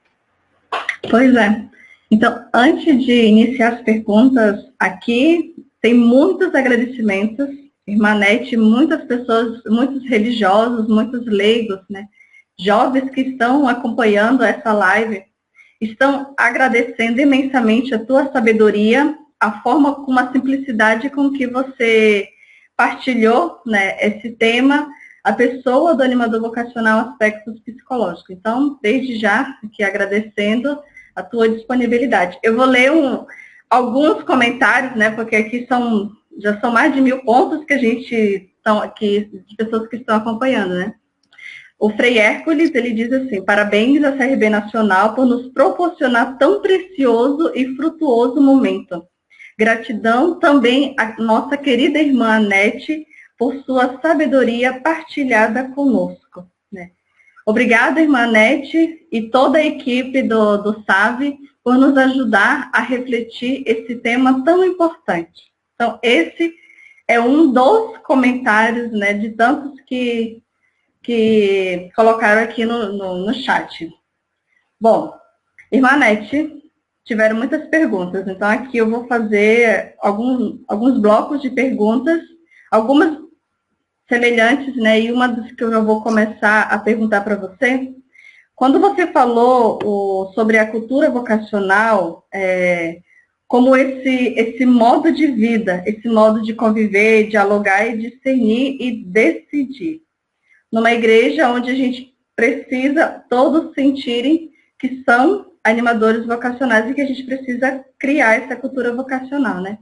Pois é. Então, antes de iniciar as perguntas aqui, tem muitos agradecimentos, irmã Nete, muitas pessoas, muitos religiosos, muitos leigos, né? Jovens que estão acompanhando essa live, estão agradecendo imensamente a tua sabedoria, a forma com a simplicidade com que você partilhou, né, esse tema, a pessoa do animador vocacional aspectos psicológicos. Então, desde já, aqui agradecendo a tua disponibilidade. Eu vou ler alguns comentários, né, porque aqui já são mais de 1000 pontos que a gente estão aqui, de pessoas que estão acompanhando, né? O Frei Hércules, ele diz assim: parabéns à CRB Nacional por nos proporcionar tão precioso e frutuoso momento. Gratidão também à nossa querida irmã Anete por sua sabedoria partilhada conosco. Né? Obrigada, irmã Anete, e toda a equipe do SAVE por nos ajudar a refletir esse tema tão importante. Então, esse é um dos comentários, né, de tantos que colocaram aqui no chat. Bom, irmã Anete, tiveram muitas perguntas, então aqui eu vou fazer alguns blocos de perguntas, algumas semelhantes, né, e uma das que eu já vou começar a perguntar para você. Quando você falou sobre a cultura vocacional, como esse modo de vida, esse modo de conviver, dialogar e discernir e decidir. Numa igreja onde a gente precisa todos sentirem que são animadores vocacionais e que a gente precisa criar essa cultura vocacional, né?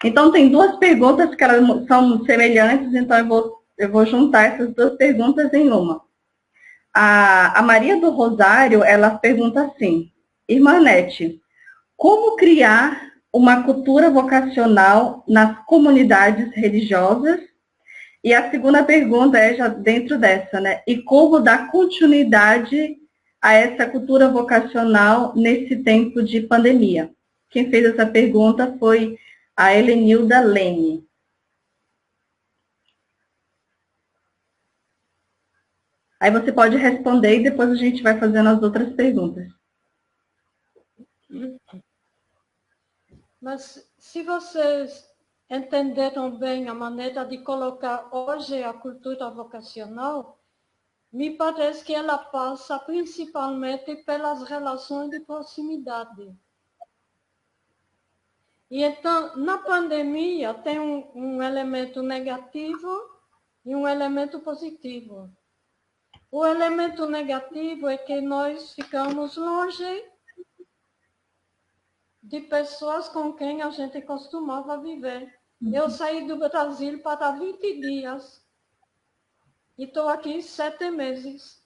Então, tem duas perguntas que elas são semelhantes, então eu vou juntar essas duas perguntas em uma. A Maria do Rosário, ela pergunta assim: irmã Anete, como criar uma cultura vocacional nas comunidades religiosas? E a segunda pergunta é já dentro dessa, né? E como dar continuidade a essa cultura vocacional nesse tempo de pandemia? Quem fez essa pergunta foi a Helenilda Lene. Aí você pode responder e depois a gente vai fazendo as outras perguntas. Mas se vocês entenderam bem a maneira de colocar hoje a cultura vocacional, me parece que ela passa principalmente pelas relações de proximidade. E então, na pandemia, tem um elemento negativo e um elemento positivo. O elemento negativo é que nós ficamos longe de pessoas com quem a gente costumava viver. Eu saí do Brasil para 20 dias e estou aqui 7 meses.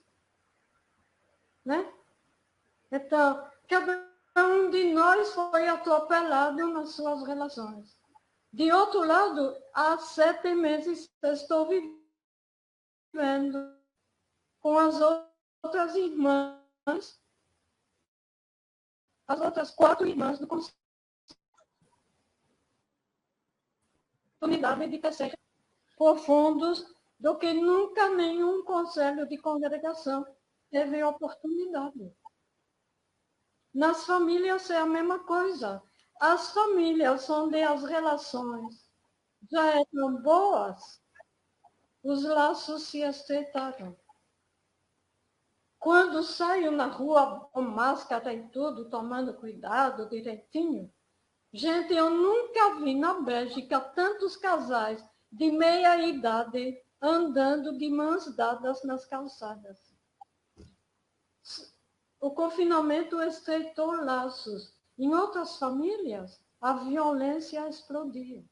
Né? Então, cada um de nós foi atropelado nas suas relações. De outro lado, há 7 meses estou vivendo com as outras irmãs, as outras 4 irmãs do conselho. Oportunidade de crescer profundos do que nunca nenhum conselho de congregação teve oportunidade. Nas famílias é a mesma coisa. As famílias onde as relações já eram boas, os laços se estreitaram. Quando saio na rua com máscara e tudo, tomando cuidado direitinho, gente, eu nunca vi na Bélgica tantos casais de meia idade andando de mãos dadas nas calçadas. O confinamento estreitou laços. Em outras famílias, a violência explodiu.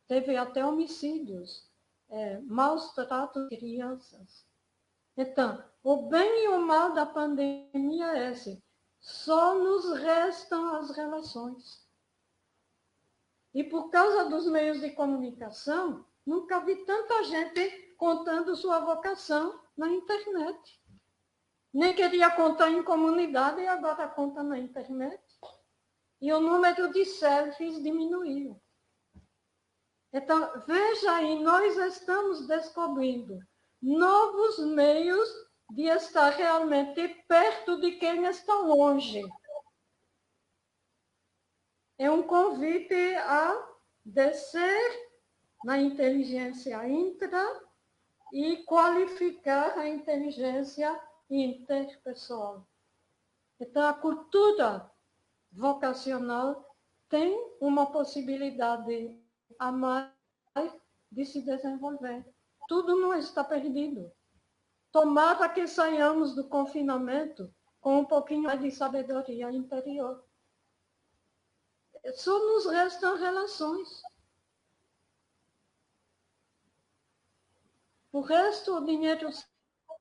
Teve até homicídios, maus tratos de crianças. Então, o bem e o mal da pandemia é esse. Só nos restam as relações. E por causa dos meios de comunicação, nunca vi tanta gente contando sua vocação na internet. Nem queria contar em comunidade e agora conta na internet. E o número de selfies diminuiu. Então, veja aí, nós estamos descobrindo novos meios de estar realmente perto de quem está longe. É um convite a descer na inteligência intra e qualificar a inteligência interpessoal. Então, a cultura vocacional tem uma possibilidade a mais de se desenvolver. tudo não está perdido. Tomara que saiamos do confinamento com um pouquinho mais de sabedoria interior. Só nos restam relações. O resto, o dinheiro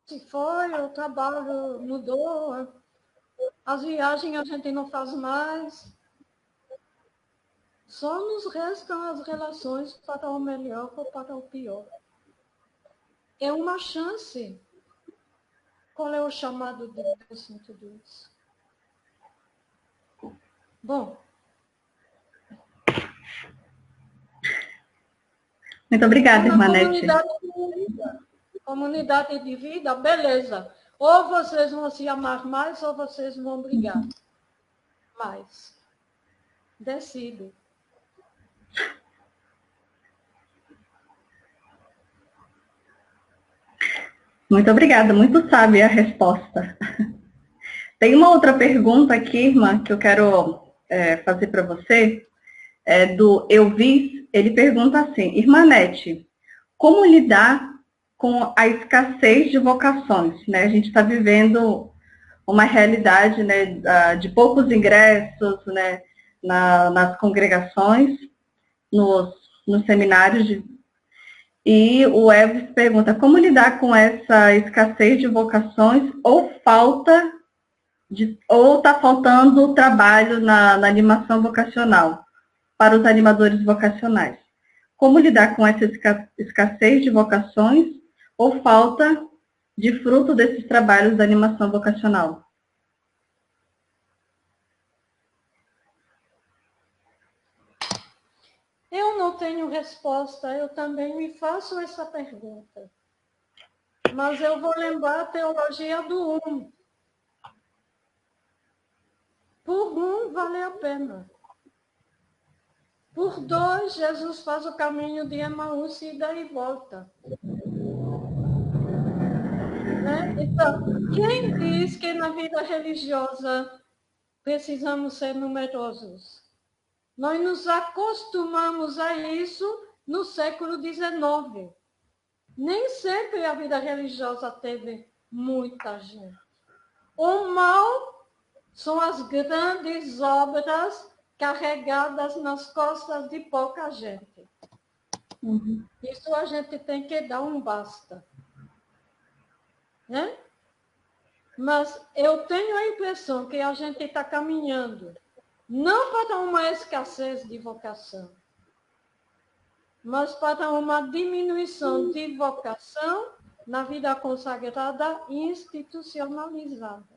se foi, o trabalho mudou, as viagens a gente não faz mais. Só nos restam as relações para o melhor ou para o pior. É uma chance. Qual é o chamado de Deus em tudo isso? Bom. Muito obrigada, irmã Nete. Comunidade de vida, beleza. Ou vocês vão se amar mais, ou vocês vão brigar mais. Decide. Muito obrigada, muito sábia a resposta. Tem uma outra pergunta aqui, irmã, que eu quero fazer para você, do Elvis. Ele pergunta assim: Irmã Nete, como lidar com a escassez de vocações, né? A gente está vivendo uma realidade, né, de poucos ingressos, né, nas congregações, nos seminários. E o Elvis pergunta: como lidar com essa escassez de vocações ou está faltando trabalho na animação vocacional para os animadores vocacionais? Como lidar com essa escassez de vocações ou falta de fruto desses trabalhos da animação vocacional? Eu não tenho resposta, eu também me faço essa pergunta. Mas eu vou lembrar a teologia do um. Por um, vale a pena. Por dois, Jesus faz o caminho de Emaús, ida e volta. Né? Então, quem diz que na vida religiosa precisamos ser numerosos? Nós nos acostumamos a isso no século XIX. Nem sempre a vida religiosa teve muita gente. O mal são as grandes obras carregadas nas costas de pouca gente. Uhum. Isso a gente tem que dar um basta. Né? Mas eu tenho a impressão que a gente está caminhando não para uma escassez de vocação, mas para uma diminuição de vocação na vida consagrada e institucionalizada.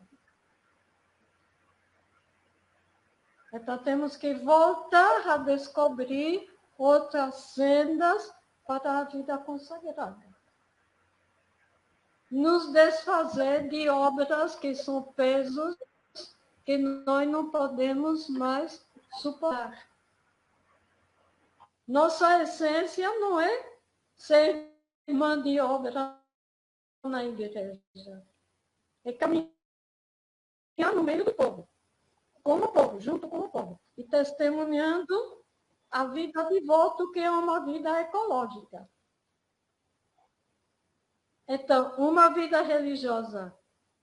Então, temos que voltar a descobrir outras sendas para a vida consagrada. Nos desfazer de obras que são pesos que nós não podemos mais suportar. Nossa essência não é ser mão de obra na igreja. É caminhar no meio do povo, com o povo, junto com o povo, e testemunhando a vida de voto, que é uma vida ecológica. Então, uma vida religiosa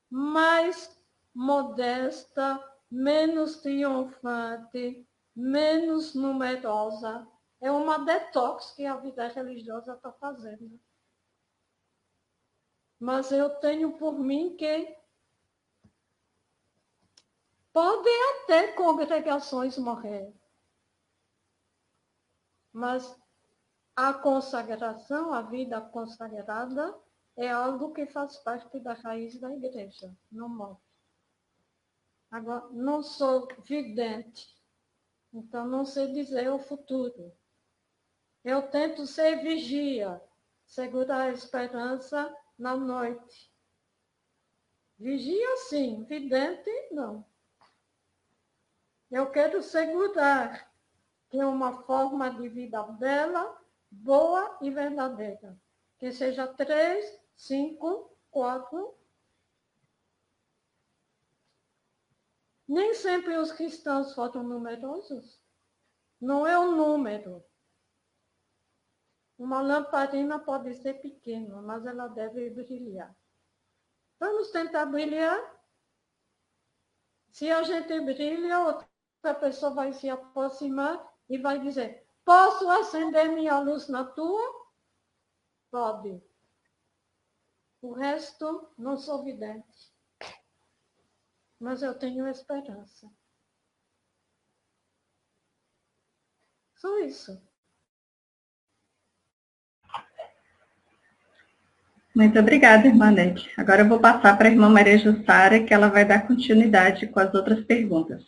mais modesta, menos triunfante, menos numerosa, é uma detox que a vida religiosa está fazendo. Mas eu tenho por mim que podem até congregações morrer, mas a consagração, a vida consagrada, é algo que faz parte da raiz da igreja, não morre. Agora, não sou vidente, então não sei dizer o futuro. Eu tento ser vigia, segurar a esperança na noite. Vigia sim, vidente não. Eu quero segurar que é uma forma de vida bela, boa e verdadeira. Que seja 3, 5, 4. Nem sempre os cristãos foram numerosos. Não é o número. Uma lamparina pode ser pequena, mas ela deve brilhar. Vamos tentar brilhar? Se a gente brilha, outra pessoa vai se aproximar e vai dizer: posso acender minha luz na tua? Pode. O resto, não sou vidente. Mas eu tenho esperança. Só isso. Muito obrigada, irmã Nete. Agora eu vou passar para a irmã Maria Jussara, que ela vai dar continuidade com as outras perguntas.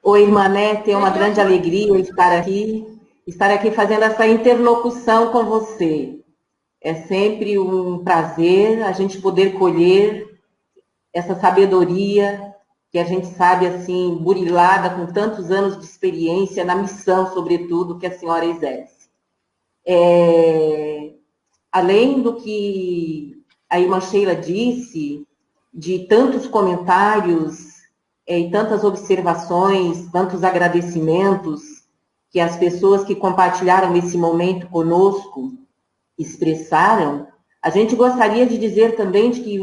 Oi, irmã Nete, é uma grande alegria estar aqui fazendo essa interlocução com você. É sempre um prazer a gente poder colher essa sabedoria que a gente sabe, assim, burilada com tantos anos de experiência na missão, sobretudo, que a senhora exerce. Além do que a irmã Sheila disse, de tantos comentários e tantas observações, tantos agradecimentos que as pessoas que compartilharam esse momento conosco expressaram, a gente gostaria de dizer também de que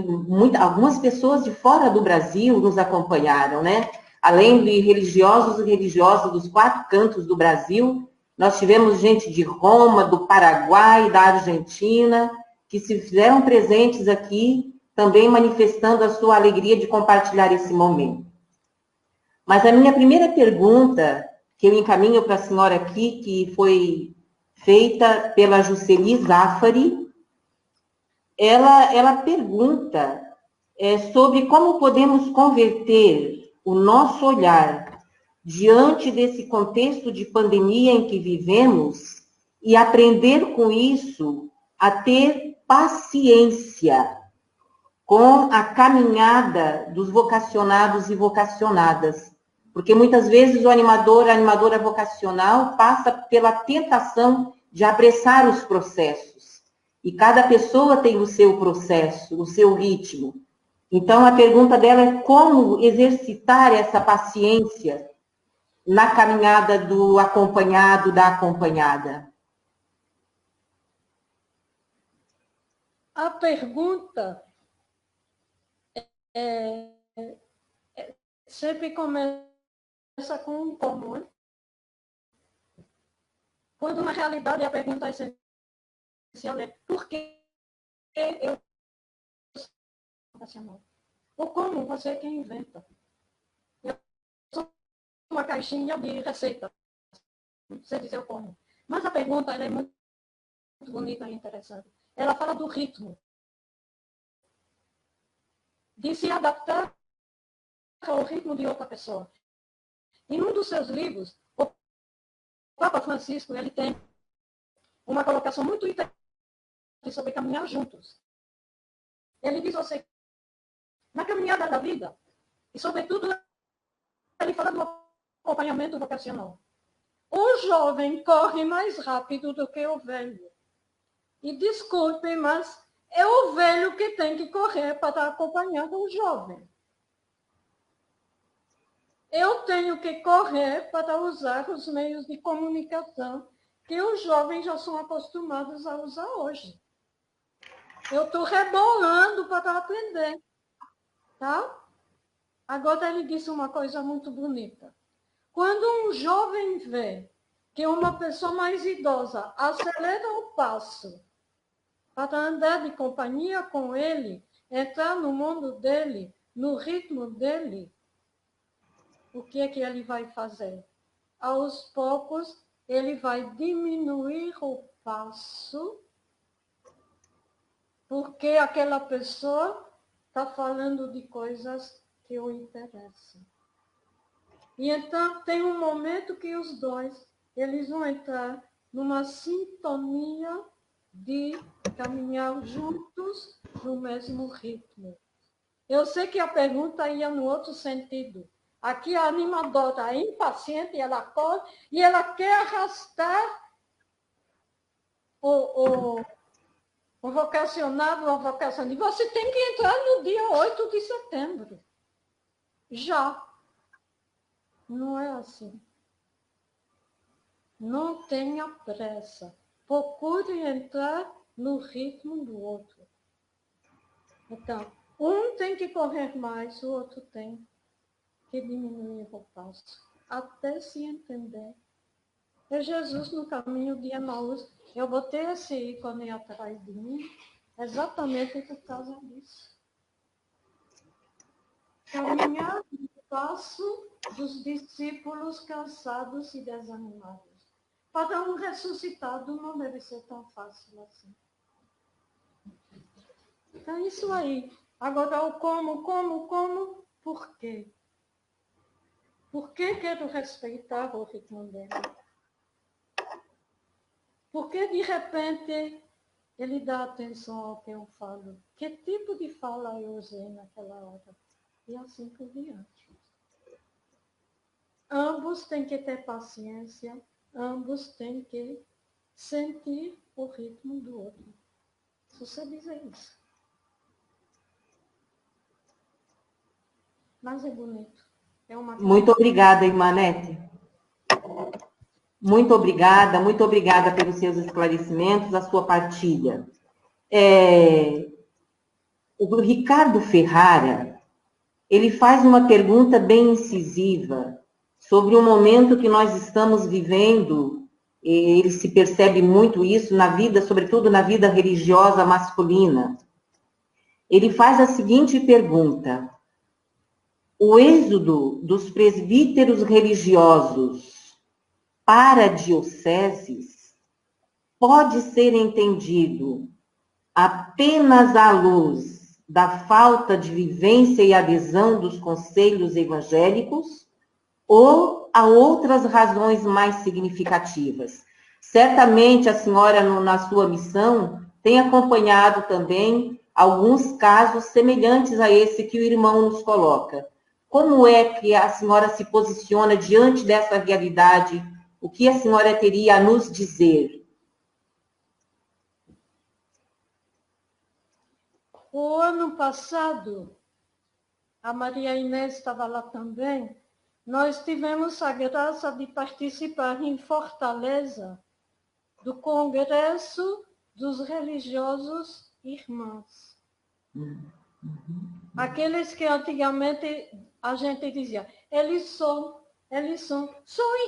algumas pessoas de fora do Brasil nos acompanharam, né? Além de religiosos e religiosas dos 4 cantos do Brasil, nós tivemos gente de Roma, do Paraguai, da Argentina, que se fizeram presentes aqui, também manifestando a sua alegria de compartilhar esse momento. Mas a minha primeira pergunta, que eu encaminho para a senhora aqui, que foi feita pela Juceli Zafari, ela pergunta sobre como podemos converter o nosso olhar diante desse contexto de pandemia em que vivemos e aprender com isso a ter paciência com a caminhada dos vocacionados e vocacionadas. Porque muitas vezes o animador, a animadora vocacional passa pela tentação de apressar os processos. E cada pessoa tem o seu processo, o seu ritmo. Então, a pergunta dela é como exercitar essa paciência na caminhada do acompanhado, da acompanhada. A pergunta sempre começa com um como, né? Quando na realidade a pergunta é essencial é por que eu sou vocacional? O como você é quem inventa. Eu sou uma caixinha de receita, você dizer o como. Mas a pergunta ela é muito bonita e interessante. Ela fala do ritmo. De se adaptar ao ritmo de outra pessoa. Em um dos seus livros, o Papa Francisco ele tem uma colocação muito interessante sobre caminhar juntos. Ele diz você, na caminhada da vida, e sobretudo ele fala do acompanhamento vocacional. O jovem corre mais rápido do que o velho. E desculpe, mas é o velho que tem que correr para estar acompanhando o jovem. Eu tenho que correr para usar os meios de comunicação que os jovens já são acostumados a usar hoje. Eu estou rebolando para aprender. Tá? Agora ele disse uma coisa muito bonita. Quando um jovem vê que uma pessoa mais idosa acelera o passo para andar de companhia com ele, entrar no mundo dele, no ritmo dele, o que é que ele vai fazer? Aos poucos, ele vai diminuir o passo, porque aquela pessoa está falando de coisas que o interessam. E então, tem um momento que os dois, eles vão entrar numa sintonia de caminhar juntos no mesmo ritmo. Eu sei que a pergunta ia no outro sentido. Aqui a animadora é impaciente, ela corre e ela quer arrastar o vocacionado ou a vocacionista. Você tem que entrar no dia 8 de setembro. Já. Não é assim. Não tenha pressa. procure entrar no ritmo do outro. Então, um tem que correr mais, o outro tem que diminuir o passo, até se entender. E Jesus, no caminho de Emaús, eu botei esse ícone atrás de mim, exatamente por causa disso. Caminhar no passo dos discípulos cansados e desanimados. Para um ressuscitado não deve ser tão fácil assim. Então é isso aí. Agora o como, por quê? Por que quero respeitar o ritmo dele? Por que de repente ele dá atenção ao que eu falo? Que tipo de fala eu usei naquela hora? E assim por diante. Ambos têm que ter paciência, ambos têm que sentir o ritmo do outro. Se você dizer isso. Mas é bonito. É uma Muito obrigada, Imanete. Muito obrigada pelos seus esclarecimentos, a sua partilha. O Ricardo Ferrara, ele faz uma pergunta bem incisiva sobre o momento que nós estamos vivendo. Ele se percebe muito isso na vida, sobretudo na vida religiosa masculina. Ele faz a seguinte pergunta: o êxodo dos presbíteros religiosos para dioceses pode ser entendido apenas à luz da falta de vivência e adesão dos conselhos evangélicos ou há outras razões mais significativas? Certamente a senhora, na sua missão, tem acompanhado também alguns casos semelhantes a esse que o irmão nos coloca. Como é que a senhora se posiciona diante dessa realidade? O que a senhora teria a nos dizer? O ano passado, a Maria Inês estava lá também, nós tivemos a graça de participar em Fortaleza do Congresso dos Religiosos Irmãos. Aqueles que antigamente a gente dizia, eles são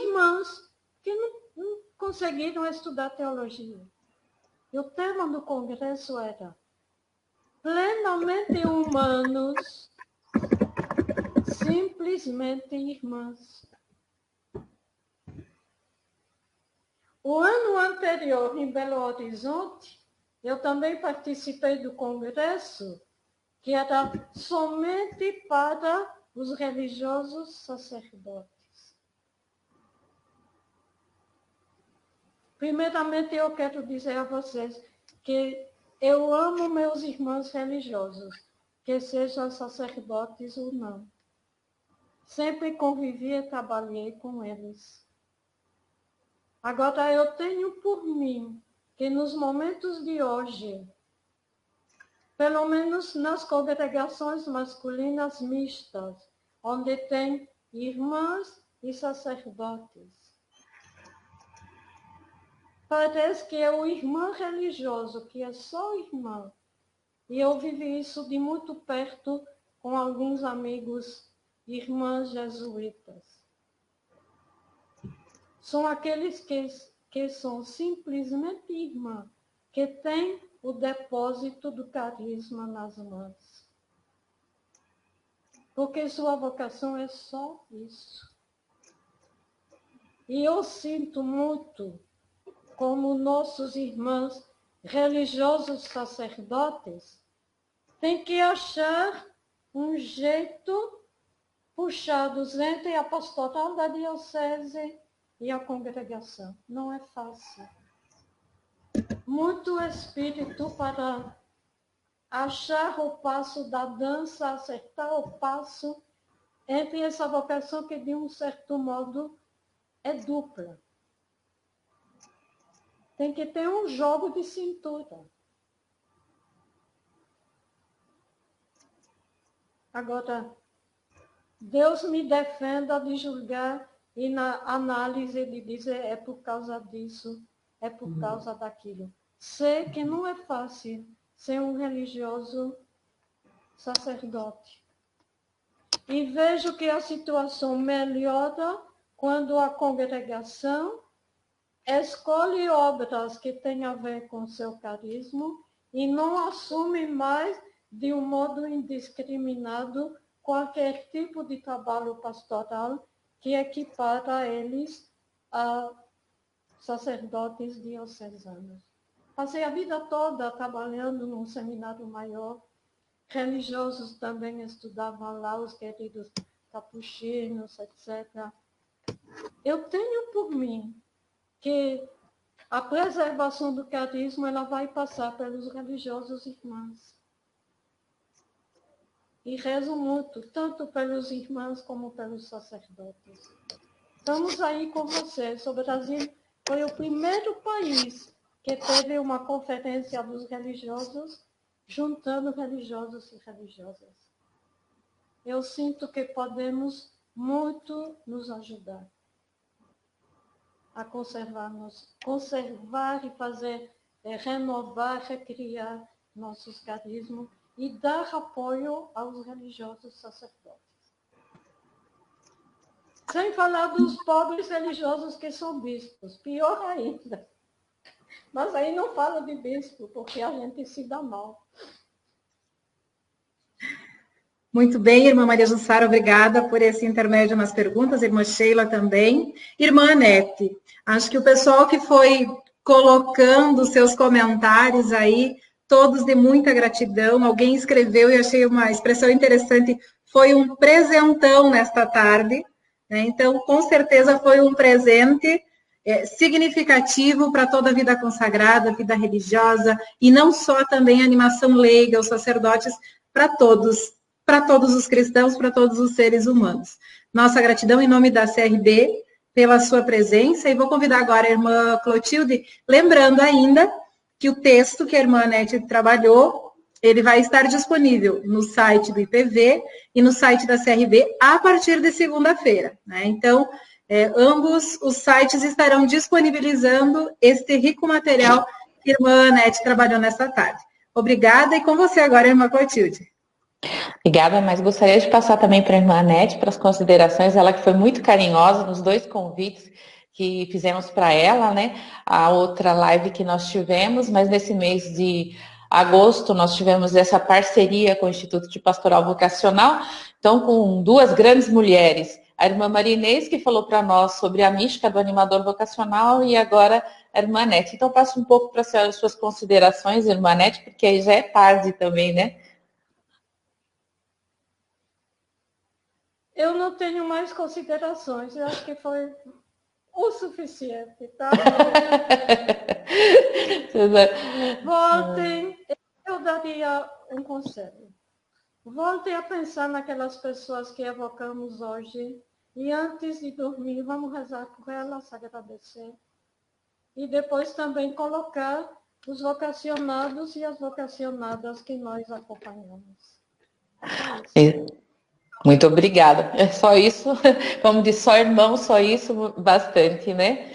irmãos que não conseguiram estudar teologia. E o tema do congresso era plenamente humanos, simplesmente irmãs. O ano anterior, em Belo Horizonte, eu também participei do congresso, que era somente para os religiosos sacerdotes. Primeiramente, eu quero dizer a vocês que eu amo meus irmãos religiosos, que sejam sacerdotes ou não. Sempre convivi e trabalhei com eles. Agora, eu tenho por mim que nos momentos de hoje, pelo menos nas congregações masculinas mistas, onde tem irmãs e sacerdotes, parece que é o irmão religioso, que é só irmão. E eu vivi isso de muito perto com alguns amigos, irmãs jesuítas. São aqueles que são simplesmente irmãs, que têm o depósito do carisma nas mãos. Porque sua vocação é só isso. E eu sinto muito como nossos irmãos religiosos sacerdotes têm que achar um jeito puxados entre a pastoral da diocese e a congregação. Não é fácil. Muito espírito para achar o passo da dança, acertar o passo entre essa vocação que, de um certo modo, é dupla. Tem que ter um jogo de cintura. Agora, Deus me defenda de julgar e na análise de dizer é por causa disso é por causa daquilo. Sei que não é fácil ser um religioso sacerdote. E vejo que a situação melhora quando a congregação escolhe obras que têm a ver com seu carisma e não assume mais de um modo indiscriminado qualquer tipo de trabalho pastoral que equipara eles a sacerdotes diocesanos. Passei a vida toda trabalhando num seminário maior. Religiosos também estudavam lá, os queridos capuchinos, etc. Eu tenho por mim que a preservação do carisma ela vai passar pelos religiosos irmãos. E rezo muito, tanto pelos irmãos como pelos sacerdotes. Estamos aí com vocês. O Brasil foi o primeiro país que teve uma conferência dos religiosos, juntando religiosos e religiosas. Eu sinto que podemos muito nos ajudar a conservar e fazer, renovar, recriar nossos carismas e dar apoio aos religiosos sacerdotes. Sem falar dos pobres religiosos que são bispos, pior ainda. Mas aí não falo de bispo, porque a gente se dá mal. Muito bem, irmã Maria Jussara, obrigada por esse intermédio nas perguntas, irmã Sheila também. Irmã Anete, acho que o pessoal que foi colocando seus comentários aí, todos de muita gratidão, alguém escreveu e achei uma expressão interessante, foi um presentão nesta tarde, né? Então, com certeza foi um presente significativo para toda a vida consagrada, vida religiosa, e não só também a animação leiga, os sacerdotes, para todos os cristãos, para todos os seres humanos. Nossa gratidão em nome da CRB pela sua presença, e vou convidar agora a irmã Clotilde, lembrando ainda que o texto que a irmã Anete trabalhou, ele vai estar disponível no site do IPV e no site da CRB a partir de segunda-feira, né? Então, ambos os sites estarão disponibilizando este rico material que a irmã Anete trabalhou nessa tarde. Obrigada, e com você agora, irmã Clotilde. Obrigada, mas gostaria de passar também para a irmã Anete, para as considerações, ela que foi muito carinhosa nos 2 convites que fizemos para ela, né? A outra live que nós tivemos, mas nesse mês de agosto nós tivemos essa parceria com o Instituto de Pastoral Vocacional, então com 2 grandes mulheres, a irmã Maria Inês, que falou para nós sobre a mística do animador vocacional, e agora a irmã Anete. Então passo um pouco para as suas considerações, irmã Anete, porque aí já é tarde também, né? Eu não tenho mais considerações, eu acho que foi o suficiente, tá? Voltem, eu daria um conselho. Voltem a pensar naquelas pessoas que evocamos hoje e antes de dormir, vamos rezar por elas, agradecer. E depois também colocar os vocacionados e as vocacionadas que nós acompanhamos. Muito obrigada. É só isso, como diz, só irmão, só isso, bastante, né?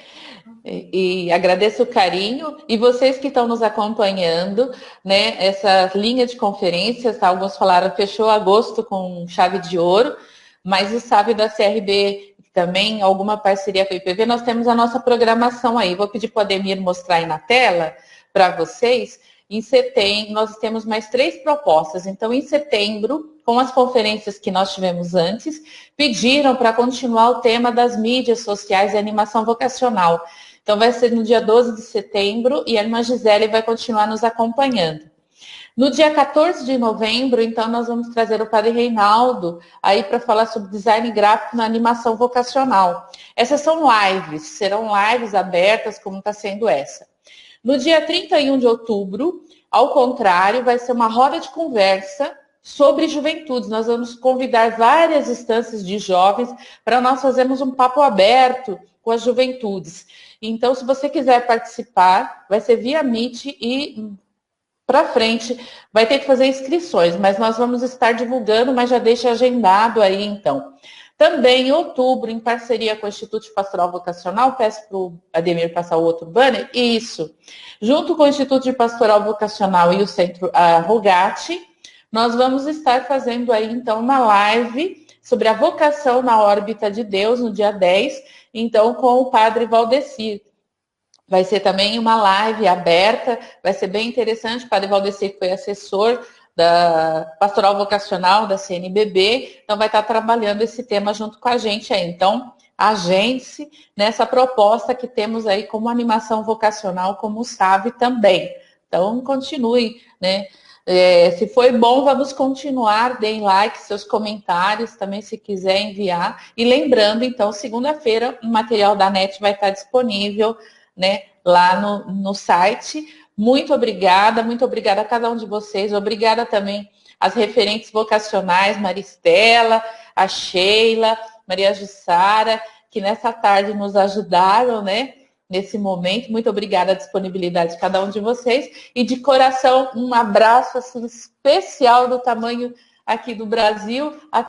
E agradeço o carinho, e vocês que estão nos acompanhando, né? Essa linha de conferências, tá? Alguns falaram, fechou agosto com chave de ouro, mas o sabe da CRB também, alguma parceria com o IPV, nós temos a nossa programação aí. Vou pedir para o Ademir mostrar aí na tela para vocês. Em setembro, nós temos mais 3 propostas. Então, em setembro, com as conferências que nós tivemos antes, pediram para continuar o tema das mídias sociais e animação vocacional. Então, vai ser no dia 12 de setembro e a irmã Gisele vai continuar nos acompanhando. No dia 14 de novembro, então, nós vamos trazer o Padre Reinaldo aí para falar sobre design gráfico na animação vocacional. Essas são lives, serão lives abertas, como está sendo essa. No dia 31 de outubro, ao contrário, vai ser uma roda de conversa sobre juventudes. Nós vamos convidar várias instâncias de jovens para nós fazermos um papo aberto com as juventudes. Então, se você quiser participar, vai ser via Meet e para frente vai ter que fazer inscrições, mas nós vamos estar divulgando, mas já deixa agendado aí então. Também em outubro, em parceria com o Instituto Pastoral Vocacional, peço para o Ademir passar o outro banner, isso. Junto com o Instituto de Pastoral Vocacional e o Centro Rogate, nós vamos estar fazendo aí, então, uma live sobre a vocação na órbita de Deus, no dia 10, então, com o Padre Valdecir. Vai ser também uma live aberta, vai ser bem interessante. O Padre Valdecir foi assessor da Pastoral Vocacional da CNBB, então vai estar trabalhando esse tema junto com a gente aí. Então, agente-se nessa proposta que temos aí como animação vocacional, como sabe também. Então, continue, né? Se foi bom, vamos continuar, deem like, seus comentários também, se quiser enviar. E lembrando, então, segunda-feira, o material da NET vai estar disponível, né, lá no site. Muito obrigada a cada um de vocês. Obrigada também às referentes vocacionais, Maristela, a Sheila, Maria Jussara, que nessa tarde nos ajudaram, né, nesse momento. Muito obrigada à disponibilidade de cada um de vocês. E de coração, um abraço assim, especial do tamanho aqui do Brasil.